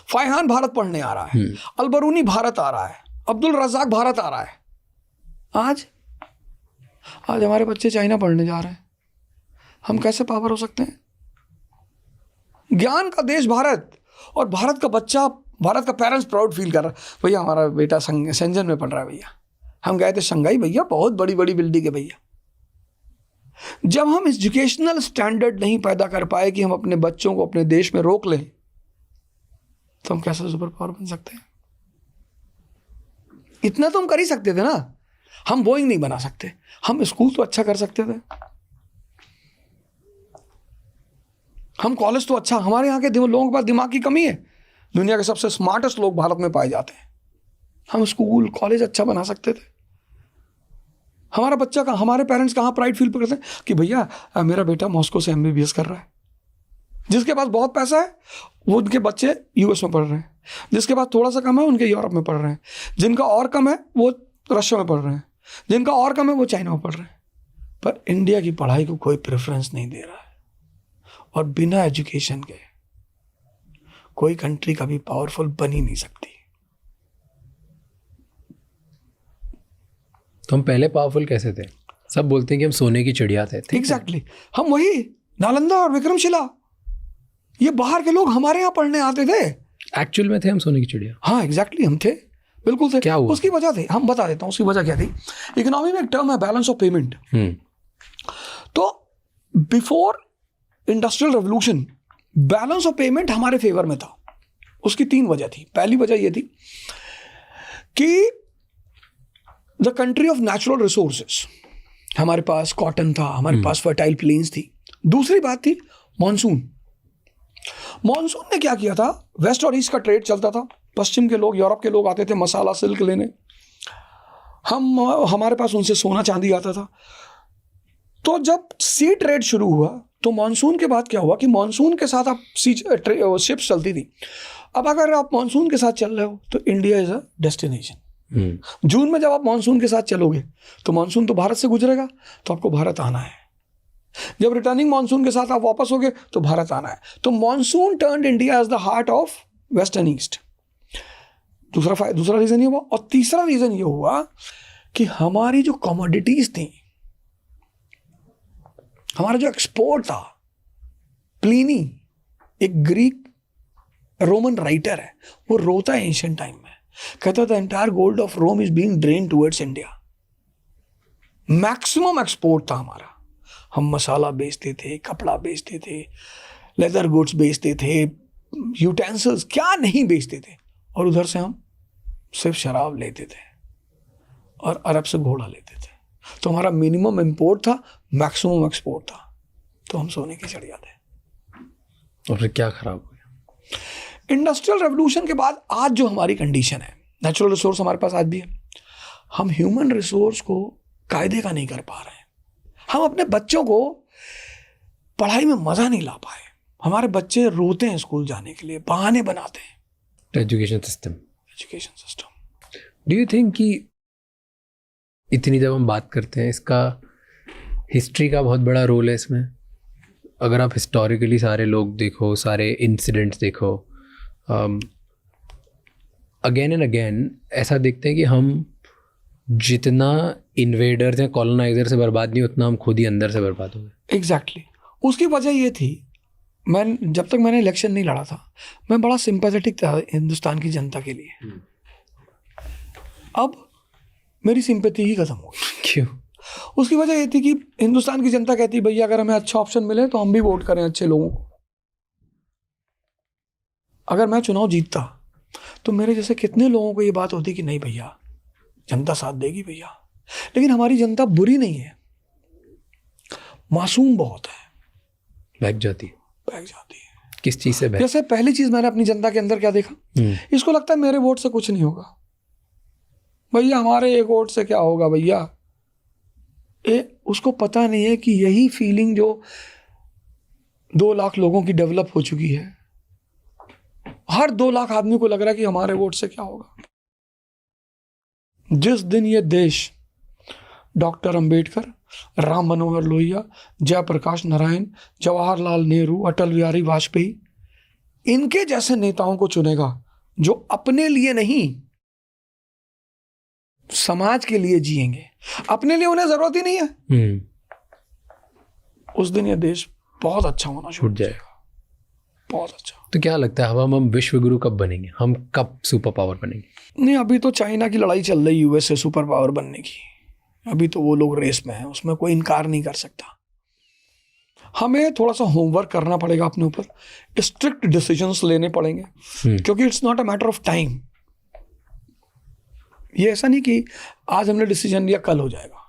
फाइहान भारत पढ़ने आ रहा है, अलबरूनी भारत आ रहा है, अब्दुल रज़ाक भारत आ रहा है। आज हमारे बच्चे चाइना पढ़ने जा रहे हैं। हम कैसे पावर हो सकते हैं? ज्ञान का देश भारत, और भारत का बच्चा, भारत का पेरेंट्स प्राउड फील कर रहा है, भैया हमारा बेटा शेंजन में पढ़ रहा है। भैया हम गए थे शंघाई, भैया बहुत बड़ी बड़ी बिल्डिंग है भैया। जब हम एजुकेशनल स्टैंडर्ड नहीं पैदा कर पाए कि हम अपने बच्चों को अपने देश में रोक लें तो हम कैसे सुपर पावर बन सकते हैं? इतना तो हम कर ही सकते थे ना। हम बोइंग नहीं बना सकते, हम स्कूल तो अच्छा कर सकते थे, हम कॉलेज तो अच्छा। हमारे यहाँ के लोगों के पास दिमाग की कमी है, दुनिया के सबसे स्मार्टेस्ट लोग भारत में पाए जाते हैं। हम स्कूल कॉलेज अच्छा बना सकते थे। हमारा बच्चा का, हमारे पेरेंट्स कहाँ प्राइड फील करते हैं कि भैया मेरा बेटा मॉस्को से MBBS कर रहा है। जिसके पास बहुत पैसा है वो उनके बच्चे US में पढ़ रहे हैं, जिसके पास थोड़ा सा कम है उनके यूरोप में पढ़ रहे हैं, जिनका और कम है वो रशिया में पढ़ रहे हैं, जिनका और कम है वो चाइना में पढ़ रहे हैं। पर इंडिया की पढ़ाई को कोई प्रेफरेंस नहीं दे रहा है। और बिना एजुकेशन के कोई कंट्री कभी पावरफुल बन ही नहीं सकती। तो हम पहले पावरफुल कैसे थे? सब बोलते हैं कि हम सोने की चिड़िया थे। एग्जैक्टली हम वही नालंदा और विक्रमशिला, ये बाहर के लोग हमारे यहाँ पढ़ने आते थे। एक्चुअल में थे हम सोने की चिड़िया। हाँ एग्जैक्टली हम थे, बिल्कुल थे। क्या हुआ? उसकी वजह थी, हम बता देता हूँ उसकी वजह क्या थी। इकोनॉमी में एक टर्म है बैलेंस ऑफ पेमेंट। तो before industrial revolution balance of payment हमारे फेवर में था। उसकी 3 वजह थी। पहली वजह यह थी कि the country of natural resources, हमारे पास कॉटन था, हमारे पास फर्टाइल प्लेन्स थी। दूसरी बात थी मॉनसून। मॉनसून ने क्या किया था, वेस्ट और ईस्ट का ट्रेड चलता था। पश्चिम के लोग, यूरोप के लोग आते थे मसाला सिल्क लेने, हमारे पास उनसे सोना चांदी आता था। तो जब सी ट्रेड शुरू हुआ तो मॉनसून के बाद क्या हुआ कि मॉनसून के साथ आप शिप्स चलती थी। अब अगर आप मॉनसून के साथ चल रहे हो तो इंडिया इज अ डेस्टिनेशन। जून में जब आप मॉनसून के साथ चलोगे तो मॉनसून तो भारत से गुजरेगा, तो आपको भारत आना है। जब रिटर्निंग मानसून के साथ आप वापस हो गए तो भारत आना है। तो monsoon turned India as the heart of west and east. दूसरा रीजन ये हुआ। और तीसरा रीजन ये हुआ कि हमारी जो कमोडिटीज थी, हमारा जो एक्सपोर्ट था, प्लीनी एक ग्रीक रोमन राइटर है, वो रोता है एंशिएंट टाइम में, कहता था entire gold of Rome is being drain towards India. Maximum export था हमारा। हम मसाला बेचते थे, कपड़ा बेचते थे, लेदर गुड्स बेचते थे, यूटेंसिल्स क्या नहीं बेचते थे, और उधर से हम सिर्फ शराब लेते थे और अरब से घोड़ा लेते थे। तो हमारा मिनिमम इंपोर्ट था, मैक्सिमम एक्सपोर्ट था। तो हम सोने की चिड़िया थे। और फिर क्या खराब हो गया? इंडस्ट्रियल रेवोल्यूशन के बाद आज जो हमारी कंडीशन है, नेचुरल रिसोर्स हमारे पास आज भी है, हम ह्यूमन रिसोर्स को कायदे का नहीं कर पा रहे हैं। हम अपने बच्चों को पढ़ाई में मजा नहीं ला पाए। हमारे बच्चे रोते हैं स्कूल जाने के लिए, बहाने बनाते हैं। Education system do you think कि इतनी जब हम बात करते हैं, इसका हिस्ट्री का बहुत बड़ा रोल है इसमें? अगर आप हिस्टोरिकली सारे लोग देखो, सारे इंसिडेंट्स देखो, अगेन एंड अगेन ऐसा देखते हैं कि हम जितना इन्वेडर्स या कॉलोनाइजर से बर्बाद नहीं, उतना हम खुद ही अंदर से बर्बाद हो गए। एग्जैक्टली। उसकी वजह ये थी, जब तक मैंने इलेक्शन नहीं लड़ा था, मैं बड़ा सिंपैथेटिक था हिंदुस्तान की जनता के लिए। अब मेरी सिंपैथी ही खत्म हो गई। क्यों? उसकी वजह ये थी कि हिंदुस्तान की जनता कहती, भैया अगर हमें अच्छा ऑप्शन मिले तो हम भी वोट करें अच्छे लोगों को। अगर मैं चुनाव जीतता तो मेरे जैसे कितने लोगों को ये बात होती कि नहीं भैया, जनता साथ देगी भैया। लेकिन हमारी जनता बुरी नहीं है, मासूम बहुत है, बहक जाती है। किस चीज़ से बहक? जैसे पहली चीज मैंने अपनी जनता के अंदर क्या देखा, इसको लगता है मेरे वोट से कुछ नहीं होगा भैया, हमारे एक वोट से क्या होगा भैया। उसको पता नहीं है कि यही फीलिंग जो 2 लाख लोगों की डेवलप हो चुकी है, हर 2 लाख आदमी को लग रहा है कि हमारे वोट से क्या होगा। जिस दिन ये देश डॉक्टर अंबेडकर, राम मनोहर लोहिया, जयप्रकाश नारायण, जवाहरलाल नेहरू, अटल बिहारी वाजपेयी, इनके जैसे नेताओं को चुनेगा जो अपने लिए नहीं समाज के लिए जिएंगे, अपने लिए उन्हें जरूरत ही नहीं है, उस दिन ये देश बहुत अच्छा होना शुरू हो जाएगा, बहुत अच्छा। तो क्या लगता है हम विश्व गुरु कब बनेंगे? हम कब सुपर पावर बनेंगे? नहीं, अभी तो चाइना की लड़ाई चल रही है यूएस से सुपर पावर बनने की। अभी तो वो लोग रेस में हैं, उसमें कोई इनकार नहीं कर सकता। हमें थोड़ा सा होमवर्क करना पड़ेगा अपने ऊपर, स्ट्रिक्ट डिसीजंस लेने पड़ेंगे, क्योंकि it's not a matter of time. ये ऐसा नहीं कि आज हमने डिसीजन लिया कल हो जाएगा।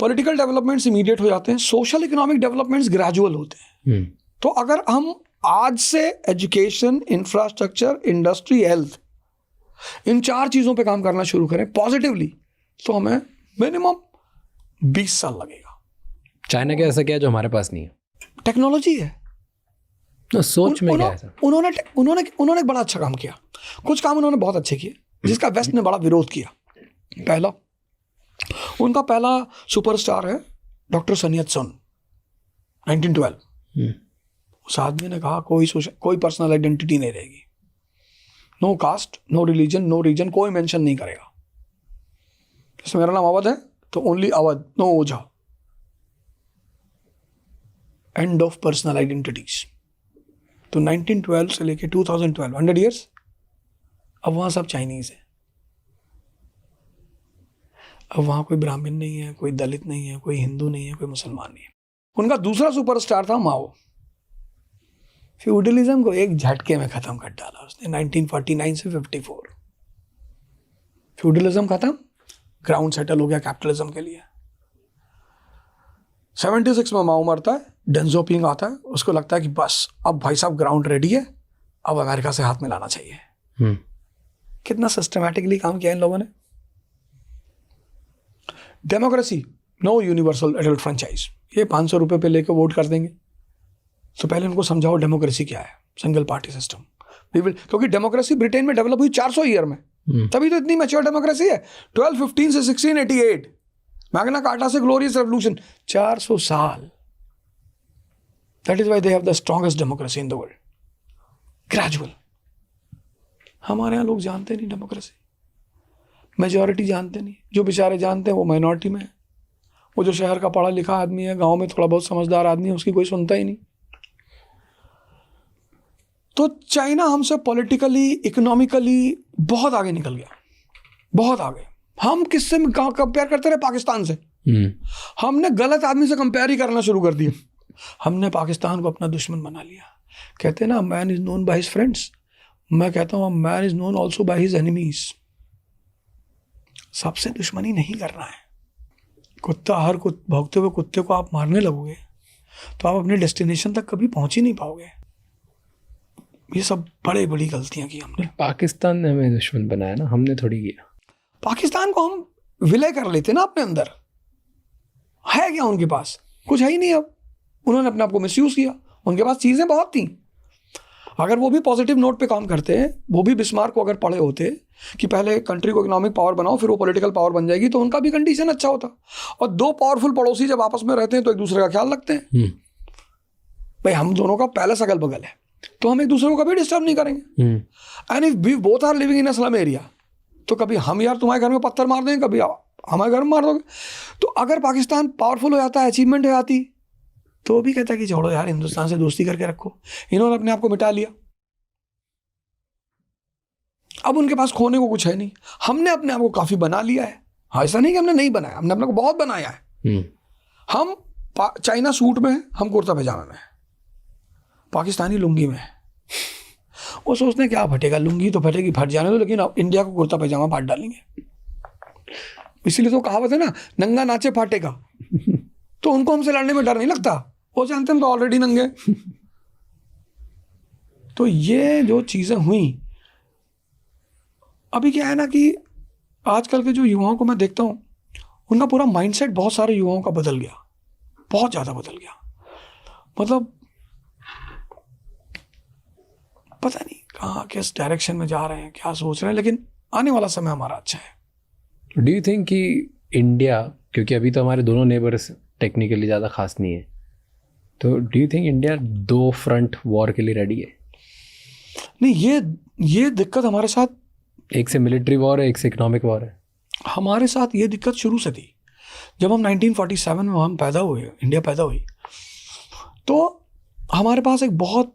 पॉलिटिकल डेवलपमेंट्स इमीडिएट हो जाते हैं, सोशल इकोनॉमिक डेवलपमेंट्स ग्रेजुअल होते हैं। तो अगर हम आज से एजुकेशन, इंफ्रास्ट्रक्चर, इंडस्ट्री, हेल्थ, इन 4 चीजों पे काम करना शुरू करें पॉजिटिवली, तो हमें मिनिमम 20 साल लगेगा। चाइना का ऐसा क्या है जो हमारे पास नहीं है? टेक्नोलॉजी है। तो सोच में क्या है ऐसा? उन्होंने एक बड़ा अच्छा काम किया। कुछ काम उन्होंने बहुत अच्छे किए जिसका वेस्ट ने बड़ा विरोध किया। पहला, उनका पहला सुपरस्टार है डॉक्टर सन यत सुन, 1912। उस आदमी ने कहा कोई पर्सनल आइडेंटिटी नहीं रहेगी, no caste, no religion, no region, कोई मेंशन नहीं करेगा। जैसे मेरा नाम अवध है तो only Awadh, no Ojha. End of personal identities. तो 1912 से लेके 2012, 100 ईयर्स, अब वहाँ सब चाइनीज है। अब वहाँ कोई ब्राह्मण नहीं है, कोई दलित नहीं है, कोई हिंदू नहीं है, कोई मुसलमान नहीं है। उनका दूसरा सुपरस्टार था माओ। फ्यूडलिज्म को एक झटके में खत्म कर डाला उसने 1949 से 54। फ्यूडलिज्म खत्म, ग्राउंड सेटल हो गया कैपिटलिज्म के लिए। 76 में माओ मरता है, डेंग ज़ियाओपिंग आता है, उसको लगता है कि बस अब भाई साहब ग्राउंड रेडी है, अब अमेरिका से हाथ मिलाना चाहिए। कितना सिस्टमैटिकली काम किया इन लोगों ने। Democracy, no universal adult franchise, ये 500 रुपये पे लेकर वोट कर देंगे। तो पहले उनको समझाओ डेमोक्रेसी क्या है, सिंगल पार्टी सिस्टम। क्योंकि डेमोक्रेसी ब्रिटेन में डेवलप हुई 400 ईयर में, तभी तो इतनी मैच्योर डेमोक्रेसी है। 1215 से 1688, मैग्ना कार्टा से ग्लोरियस रेवोल्यूशन, 400 साल। That is why they have the strongest democracy in the world. Gradual. हमारे यहाँ लोग जानते नहीं डेमोक्रेसी, मेजॉरिटी जानते नहीं, जो बेचारे जानते हैं वो माइनॉरिटी में है, वो जो शहर का पढ़ा लिखा आदमी है, गांव में थोड़ा बहुत समझदार आदमी है, उसकी कोई सुनता ही नहीं। तो चाइना हमसे पॉलिटिकली, इकोनॉमिकली बहुत आगे निकल गया, बहुत आगे। हम किससे कंपेयर करते रहे? पाकिस्तान से। हमने गलत आदमी से कंपेयर ही करना शुरू कर दिया। हमने पाकिस्तान को अपना दुश्मन बना लिया। कहते हैं ना, man is known by his friends, मैं कहता हूँ man is known also by his enemies. सबसे दुश्मनी नहीं करना है। कुत्ता, हर भौंकते हुए कुत्ते को आप मारने लगोगे तो आप अपने डेस्टिनेशन तक कभी पहुंच ही नहीं पाओगे। ये सब बड़ी बड़ी गलतियां की हमने। पाकिस्तान ने हमें दुश्मन बनाया ना, हमने थोड़ी किया। पाकिस्तान को हम विलय कर लेते ना अपने अंदर। है क्या उनके पास? कुछ है ही नहीं। अब उन्होंने अपने आप को मिसयूज किया। उनके पास चीज़ें बहुत थी। अगर वो भी पॉजिटिव नोट पे काम करते हैं, वो भी बिस्मार्क को अगर पढ़े होते कि पहले कंट्री को इकोनॉमिक पावर बनाओ फिर वो पॉलिटिकल पावर बन जाएगी, तो उनका भी कंडीशन अच्छा होता। और दो पावरफुल पड़ोसी जब आपस में रहते हैं तो एक दूसरे का ख्याल रखते हैं। भाई हम दोनों का पैलेस अगल बगल है तो हम एक दूसरे को कभी डिस्टर्ब नहीं करेंगे। And if we both are living in a slum area, तो कभी हम यार तुम्हारे घर में पत्थर मार देंगे, कभी हमारे घर में मार दोगे। तो अगर पाकिस्तान पावरफुल हो जाता है, अचीवमेंट हो जाती, तो वो भी कहता है कि छोड़ो यार, हिंदुस्तान से दोस्ती करके रखो। इन्होंने अपने आप को मिटा लिया। अब उनके पास खोने को कुछ है नहीं। हमने अपने आप को काफी बना लिया है। हाँ, ऐसा नहीं कि हमने नहीं बनाया, हमने अपने को बहुत बनाया है। हम चाइना सूट में है, हम कुर्ता पैजामा में है, पाकिस्तानी लुंगी में है। वो सोचते हैं क्या फटेगा, लुंगी तो फटेगी, फट जाने दो, लेकिन इंडिया को कुर्ता पैजामा फाड़ डालेंगे। इसीलिए तो कहावत है ना, नंगा नाचे फाटेगा। तो उनको हमसे लड़ने में डर नहीं लगता, वो जानते हैं हम तो ऑलरेडी नंगे। तो ये जो चीजें हुई, अभी क्या है ना कि आजकल के जो युवाओं को मैं देखता हूं, उनका पूरा माइंडसेट बहुत सारे युवाओं का बदल गया, बहुत ज्यादा बदल गया। मतलब पता नहीं कहाँ किस डायरेक्शन में जा रहे हैं, क्या सोच रहे हैं, लेकिन आने वाला समय हमारा अच्छा है। डू यू थिंक कि इंडिया, क्योंकि अभी तो हमारे दोनों नेबर्स टेक्निकली ज़्यादा खास नहीं है, तो do you think India 2 front war के लिए रेडी है? नहीं, ये दिक्कत हमारे साथ, एक से मिलिट्री वॉर है, एक से इकोनॉमिक वॉर है। हमारे साथ ये दिक्कत शुरू से थी। जब हम 1947 में हम पैदा हुए, इंडिया पैदा हुई, तो हमारे पास एक बहुत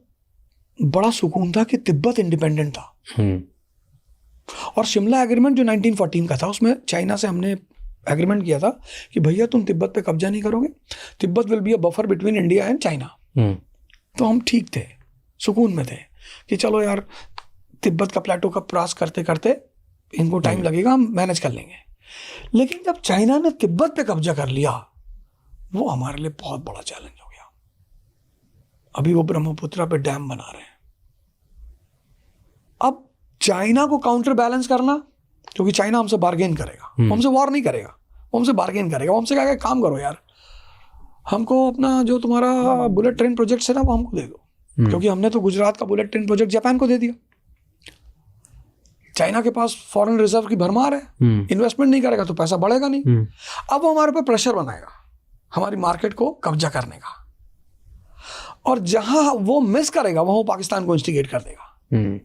बड़ा सुकून था कि तिब्बत इंडिपेंडेंट था। और शिमला एग्रीमेंट जो 1914 का था, उसमें चाइना से हमने एग्रीमेंट किया था कि भैया तुम तिब्बत पे कब्जा नहीं करोगे, Tibet will be a buffer between India and China. तो हम ठीक थे, सुकून में थे कि चलो यार, तिब्बत का प्लेटो का क्रॉस करते करते इनको टाइम लगेगा, हम मैनेज कर लेंगे। लेकिन जब चाइना ने तिब्बत पे कब्जा कर लिया, वो हमारे लिए बहुत बड़ा चैलेंज हो गया। अभी वो ब्रह्मपुत्रा पे डैम बना रहे हैं। अब चाइना को काउंटर बैलेंस करना, क्योंकि चाइना हमसे बार्गेन करेगा, वो हमसे वॉर नहीं करेगा, वो हमसे बार्गेन करेगा। वो हमसे कहेगा काम करो यार, हमको अपना जो तुम्हारा बुलेट ट्रेन प्रोजेक्ट है ना, वो हमको दे दो, क्योंकि हमने तो गुजरात का बुलेट ट्रेन प्रोजेक्ट जापान को दे दिया। चाइना के पास फॉरेन रिजर्व की भरमार है, इन्वेस्टमेंट नहीं करेगा तो पैसा बढ़ेगा नहीं। अब वो हमारे पे प्रेशर बनाएगा हमारी मार्केट को कब्जा करने का, और जहां वो मिस करेगा वहां वो पाकिस्तान को इंस्टिगेट कर देगा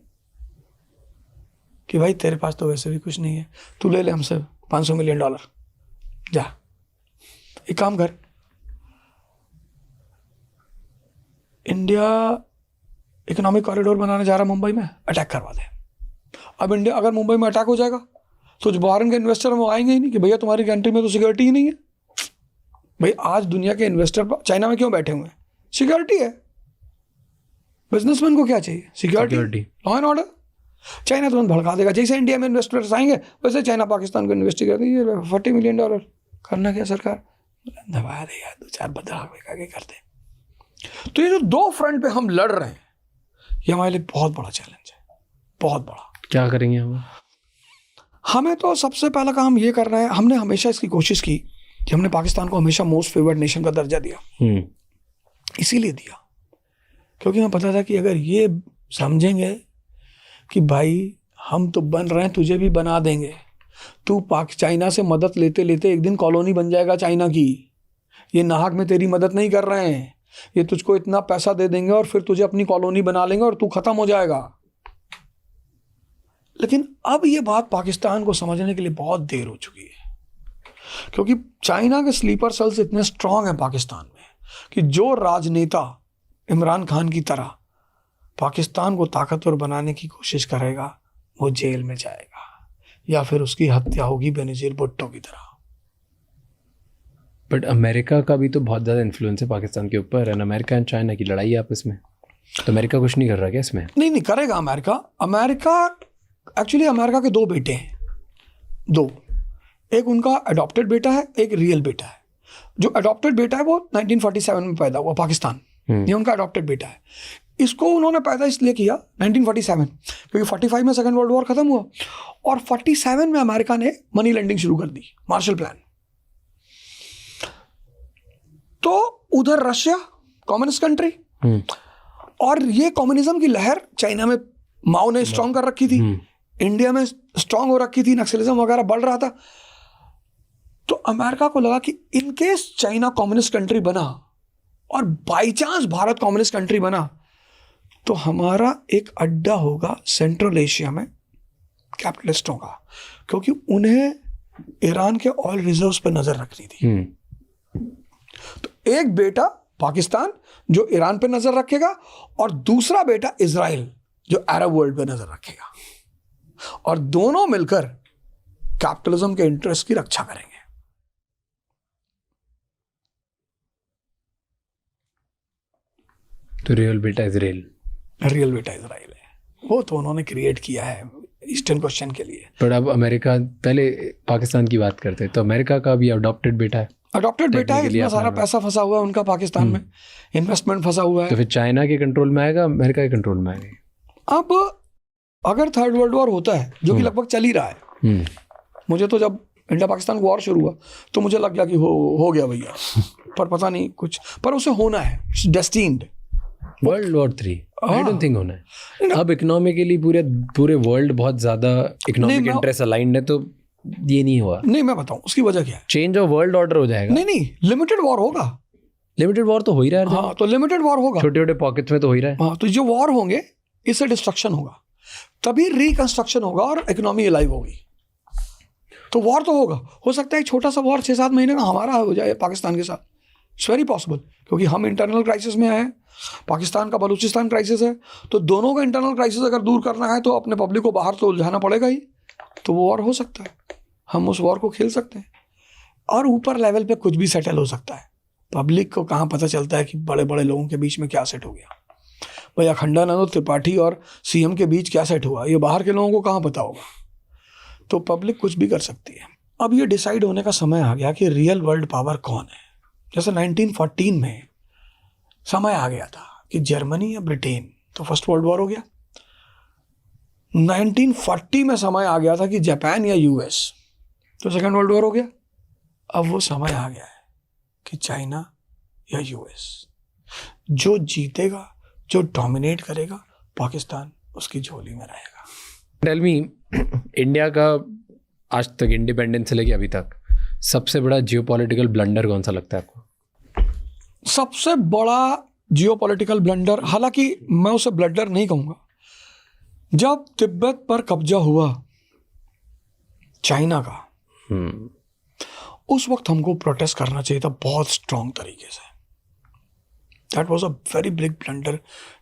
कि भाई तेरे पास तो वैसे भी कुछ नहीं है, तू ले ले हमसे $500 मिलियन, जा एक काम कर, इंडिया इकोनॉमिक कॉरिडोर बनाने जा रहा है मुंबई में, अटैक करवा दे। अब इंडिया अगर मुंबई में अटैक हो जाएगा तो जो बाहर के इन्वेस्टर वो आएंगे ही नहीं कि भैया तुम्हारी कंट्री में तो सिक्योरिटी ही नहीं है। भाई आज दुनिया के इन्वेस्टर चाइना में क्यों बैठे हुए हैं? सिक्योरिटी है। बिजनेसमैन को क्या चाहिए? Security, law and order. China तुरंत भड़का देगा। जैसे इंडिया में इन्वेस्टर्स आएंगे वैसे चाइना पाकिस्तान को इन्वेस्टिगेट करेगी, $40 मिलियन करना क्या सरकार, दबा दे यार, 2-4 बदला के करते। तो ये जो 2 फ्रंट पे हम लड़ रहे हैं, ये हमारे लिए बहुत बड़ा चैलेंज है, बहुत बड़ा। क्या करेंगे हम? हमें तो सबसे पहला काम ये करना है, हमने हमेशा इसकी कोशिश की कि हमने पाकिस्तान को हमेशा मोस्ट फेवर्ड नेशन का दर्जा दिया। इसीलिए दिया क्योंकि हमें पता था कि अगर ये समझेंगे कि भाई हम तो बन रहे हैं, तुझे भी बना देंगे, तू चाइना से मदद लेते लेते एक दिन कॉलोनी बन जाएगा चाइना की, ये नाहक में तेरी मदद नहीं कर रहे हैं, ये तुझको इतना पैसा दे देंगे और फिर तुझे अपनी कॉलोनी बना लेंगे और तू खत्म हो जाएगा। लेकिन अब ये बात पाकिस्तान को समझने के लिए बहुत देर हो चुकी है, क्योंकि चाइना के स्लीपर सेल्स इतने स्ट्रांग हैं पाकिस्तान में कि जो राजनेता इमरान खान की तरह पाकिस्तान को ताकतवर बनाने की कोशिश करेगा वो जेल में जाएगा या फिर उसकी हत्या होगी बेनजीर भुट्टो की तरह। बट अमेरिका का भी तो बहुत ज़्यादा इन्फ्लुएंस है पाकिस्तान के ऊपर, एंड अमेरिका एंड चाइना की लड़ाई है आपस में, तो अमेरिका कुछ नहीं कर रहा क्या इसमें? नहीं करेगा अमेरिका एक्चुअली अमेरिका के दो बेटे हैं, दो, एक उनका अडॉप्टेड बेटा है, एक रियल बेटा है। जो अडॉप्टेड बेटा है वो 1947 में पैदा हुआ पाकिस्तान, ये उनका अडॉप्टेड बेटा है। इसको उन्होंने पैदा इसलिए किया 1947 क्योंकि 45 में सेकेंड वर्ल्ड वॉर खत्म हुआ और 47 में अमेरिका ने मनी लेंडिंग शुरू कर दी, मार्शल प्लान। तो उधर रशिया कम्युनिस्ट कंट्री, और ये कम्युनिज्म की लहर चाइना में माओ ने स्ट्रांग कर रखी थी, इंडिया में स्ट्रांग हो रखी थी, नक्सलिज्म वगैरह बढ़ रहा था। तो अमेरिका को लगा कि इनकेस चाइना कम्युनिस्ट कंट्री बना और by chance Bharat communist country बना तो हमारा एक अड्डा होगा सेंट्रल एशिया में कैपिटलिस्टों का, क्योंकि उन्हें ईरान के ऑयल रिजर्व्स पर नजर रखनी थी। तो एक बेटा पाकिस्तान जो ईरान पे नजर रखेगा और दूसरा बेटा इजराइल जो अरब वर्ल्ड पे नजर रखेगा, और दोनों मिलकर कैपिटलिज्म के इंटरेस्ट की रक्षा करेंगे। तो रियल बेटा इजराइल है, वो तो उन्होंने क्रिएट किया है ईस्टर्न क्वेश्चन के लिए। पर अब अमेरिका, पहले पाकिस्तान की बात करते हैं, तो अमेरिका का भी अडॉप्टेड बेटा है, इतना सारा पैसा फंसा हुआ है उनका पाकिस्तान में, इन्वेस्टमेंट फंसा हुआ है। तो फिर चाइना के कंट्रोल में आएगा, अमेरिका के कंट्रोल में आएगा? अब अगर थर्ड वर्ल्ड वॉर होता है जो कि लगभग चल ही रहा है, मुझे तो जब इंडिया पाकिस्तान वॉर शुरू हुआ तो मुझे लग गया कि हो गया भैया, पर पता नहीं कुछ, पर उसे होना है, destined. World war 3 I don't think होना है। अब इकोनॉमिकली पूरे वर्ल्ड बहुत ज्यादा इकोनॉमिक इंटरेस्ट अलाइंड है, तो ये नहीं हुआ। नहीं, मैं बताऊं उसकी वजह क्या है। चेंज ऑफ वर्ल्ड ऑर्डर हो जाएगा। नहीं, लिमिटेड वॉर होगा। लिमिटेड वॉर तो हो ही रहा है। हाँ, तो लिमिटेड वॉर होगा, छोटे छोटे पॉकेट्स में तो हो ही रहा है। हाँ, तो जो वॉर होंगे इससे डिस्ट्रक्शन होगा, तभी रिकंस्ट्रक्शन होगा और इकोनॉमी अलाइव होगी। तो वॉर तो होगा, हो सकता है एक छोटा सा वॉर 6-7 महीने का हमारा हो जाए पाकिस्तान के साथ, इट्स वेरी पॉसिबल, क्योंकि हम इंटरनल क्राइसिस में आए हैं, पाकिस्तान का बलूचिस्तान क्राइसिस है, तो दोनों का इंटरनल क्राइसिस अगर दूर करना है तो अपने पब्लिक को बाहर तो उलझाना पड़ेगा ही, तो वो वॉर हो सकता है, हम उस वॉर को खेल सकते हैं। और ऊपर लेवल पे कुछ भी सेटल हो सकता है, पब्लिक को कहाँ पता चलता है कि बड़े बड़े लोगों के बीच में क्या सेट हो गया, भाई अखंडानंद त्रिपाठी और सीएम के बीच क्या सेट हुआ, ये बाहर के लोगों को कहाँ पता होगा। तो पब्लिक कुछ भी कर सकती है। अब ये डिसाइड होने का समय आ गया कि रियल वर्ल्ड पावर कौन है। जैसे 1914 में समय आ गया था कि जर्मनी या ब्रिटेन, तो फर्स्ट वर्ल्ड वॉर हो गया। 1940 में समय आ गया था कि जापान या यूएस, तो सेकेंड वर्ल्ड वॉर हो गया। अब वो समय आ गया है कि चाइना या यूएस, जो जीतेगा, जो डोमिनेट करेगा, पाकिस्तान उसकी झोली में रहेगा। टेल मी, इंडिया का आज तक इंडिपेंडेंस से लेके अभी तक सबसे बड़ा जियोपॉलिटिकल ब्लंडर कौन सा लगता है आपको? सबसे बड़ा जियोपॉलिटिकल ब्लंडर, हालांकि मैं उसे ब्लंडर नहीं कहूंगा, जब तिब्बत पर कब्जा हुआ चाइना का, उस वक्त हमको प्रोटेस्ट करना चाहिए था बहुत स्ट्रांग तरीके से। That was a very big blunder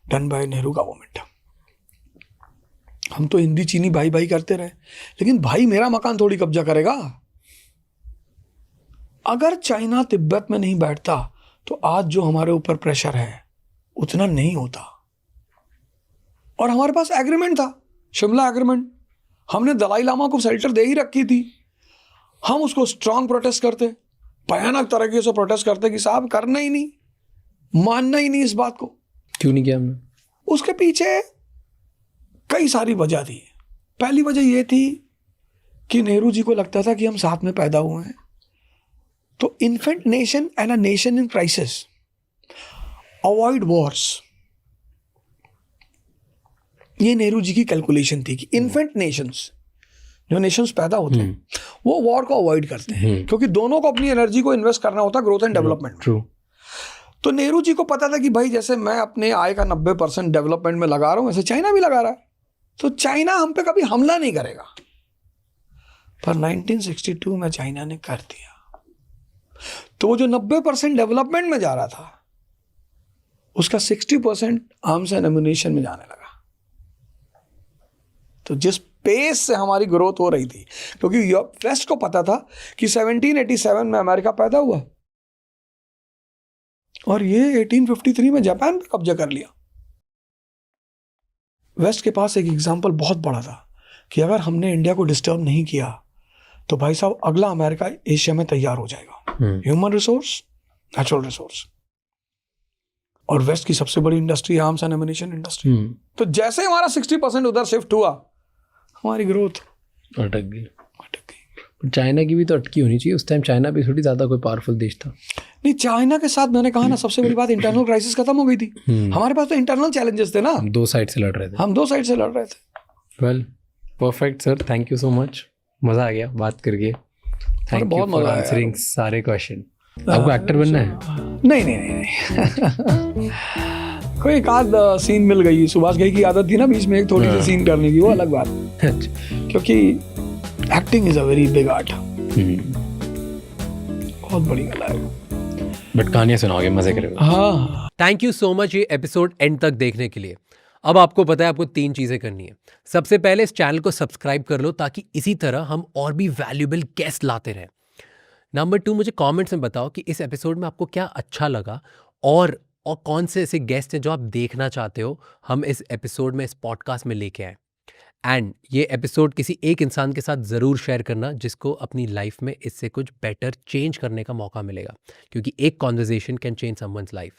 done by Nehru government. हम तो हिंदी चीनी भाई भाई करते रहे, लेकिन भाई मेरा मकान थोड़ी कब्जा करेगा। अगर चाइना तिब्बत में नहीं बैठता तो आज जो हमारे ऊपर प्रेशर है उतना नहीं होता। और हमारे पास एग्रीमेंट था, शिमला एग्रीमेंट, हमने दलाई लामा को शेल्टर दे ही रखी थी। हम उसको स्ट्रांग प्रोटेस्ट करते, भयानक तरीके से प्रोटेस्ट करते कि साहब करना ही नहीं, मानना ही नहीं इस बात को। क्यों नहीं किया हमने? उसके पीछे कई सारी वजह थी। पहली वजह यह थी कि नेहरू जी को लगता था कि हम साथ में पैदा हुए हैं, तो infant nation and a nation in crisis avoid Wars, ये नेहरू जी की कैलकुलेशन थी कि इन्फेंट नेशंस, जो नेशंस पैदा होते हैं, वो वॉर को अवॉइड करते हैं, क्योंकि दोनों को अपनी एनर्जी को इन्वेस्ट करना होता है ग्रोथ एंड डेवलपमेंट। ट्रू। तो नेहरू जी को पता था कि भाई जैसे मैं अपने आय का 90% डेवलपमेंट में लगा रहा हूं, वैसे चाइना भी लगा रहा है, तो चाइना हम पे कभी हमला नहीं करेगा। पर 1962 में चाइना ने कर दिया। तो वो जो 90% डेवलपमेंट में जा रहा था, उसका 60% आर्म्स एंड एम्युनिशन में जाने लगा। तो जिस पेस से हमारी ग्रोथ हो रही थी, क्योंकि वेस्ट को पता था कि 1787 में अमेरिका पैदा हुआ और ये 1853 में जापान पे कब्जा कर लिया। वेस्ट के पास एक एग्जाम्पल बहुत बड़ा था कि अगर हमने इंडिया को डिस्टर्ब नहीं किया तो भाई साहब अगला अमेरिका एशिया में तैयार हो जाएगा। ह्यूमन रिसोर्स, नेचुरल रिसोर्स, और वेस्ट की सबसे बड़ी industry arms and ammunition industry. तो जैसे हमारा 60% उधर शिफ्ट हुआ, हमारी ग्रोथ अटक गई। चाइना की भी तो अटकी होनी चाहिए। उस टाइम चाइना भी थोड़ी ज़्यादा कोई पावरफुल देश था। नहीं, चाइना के साथ मैंने कहा ना, सबसे बड़ी बात इंटरनल क्राइसिस खत्म हो गई थी। हमारे पास तो इंटरनल चैलेंजेस थे ना, हम दो साइड से लड़ रहे थे। हम दो साइड से लड़ रहे थे। Well, perfect sir, thank you so much. मज़ा आ गया बात करके। थैंक यू बहुत फॉर मजा आया। आंसरिंग सारे क्वेश्चन। आपको एक्टर बनना है? नहीं नहीं नहीं, नहीं। कोई एक आध सीन मिल गई। सुभाष घई की आदत थी ना बीच में एक थोड़ी सी सीन करने की, वो अलग बात। क्योंकि acting is a very big art, बहुत बड़ी कला है। बट कहानियाँ सुनाओगे, मजे करोगे। हाँ, थैंक यू सो मच ये एपिसोड एंड तक देखने के लिए। अब आपको पता है आपको 3 चीज़ें करनी है। सबसे पहले इस चैनल को सब्सक्राइब कर लो ताकि इसी तरह हम और भी वैल्यूएबल गेस्ट लाते रहें। नंबर 2, मुझे कमेंट्स में बताओ कि इस एपिसोड में आपको क्या अच्छा लगा और कौन से ऐसे गेस्ट हैं जो आप देखना चाहते हो हम इस एपिसोड में, इस पॉडकास्ट में लेके आए। एंड ये एपिसोड किसी एक इंसान के साथ ज़रूर शेयर करना जिसको अपनी लाइफ में इससे कुछ बेटर चेंज करने का मौका मिलेगा, क्योंकि एक conversation can change someone's life.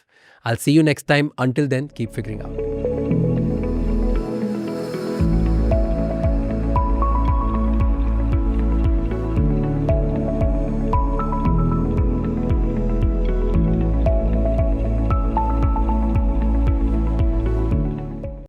I will see you next time. Until then, keep figuring out.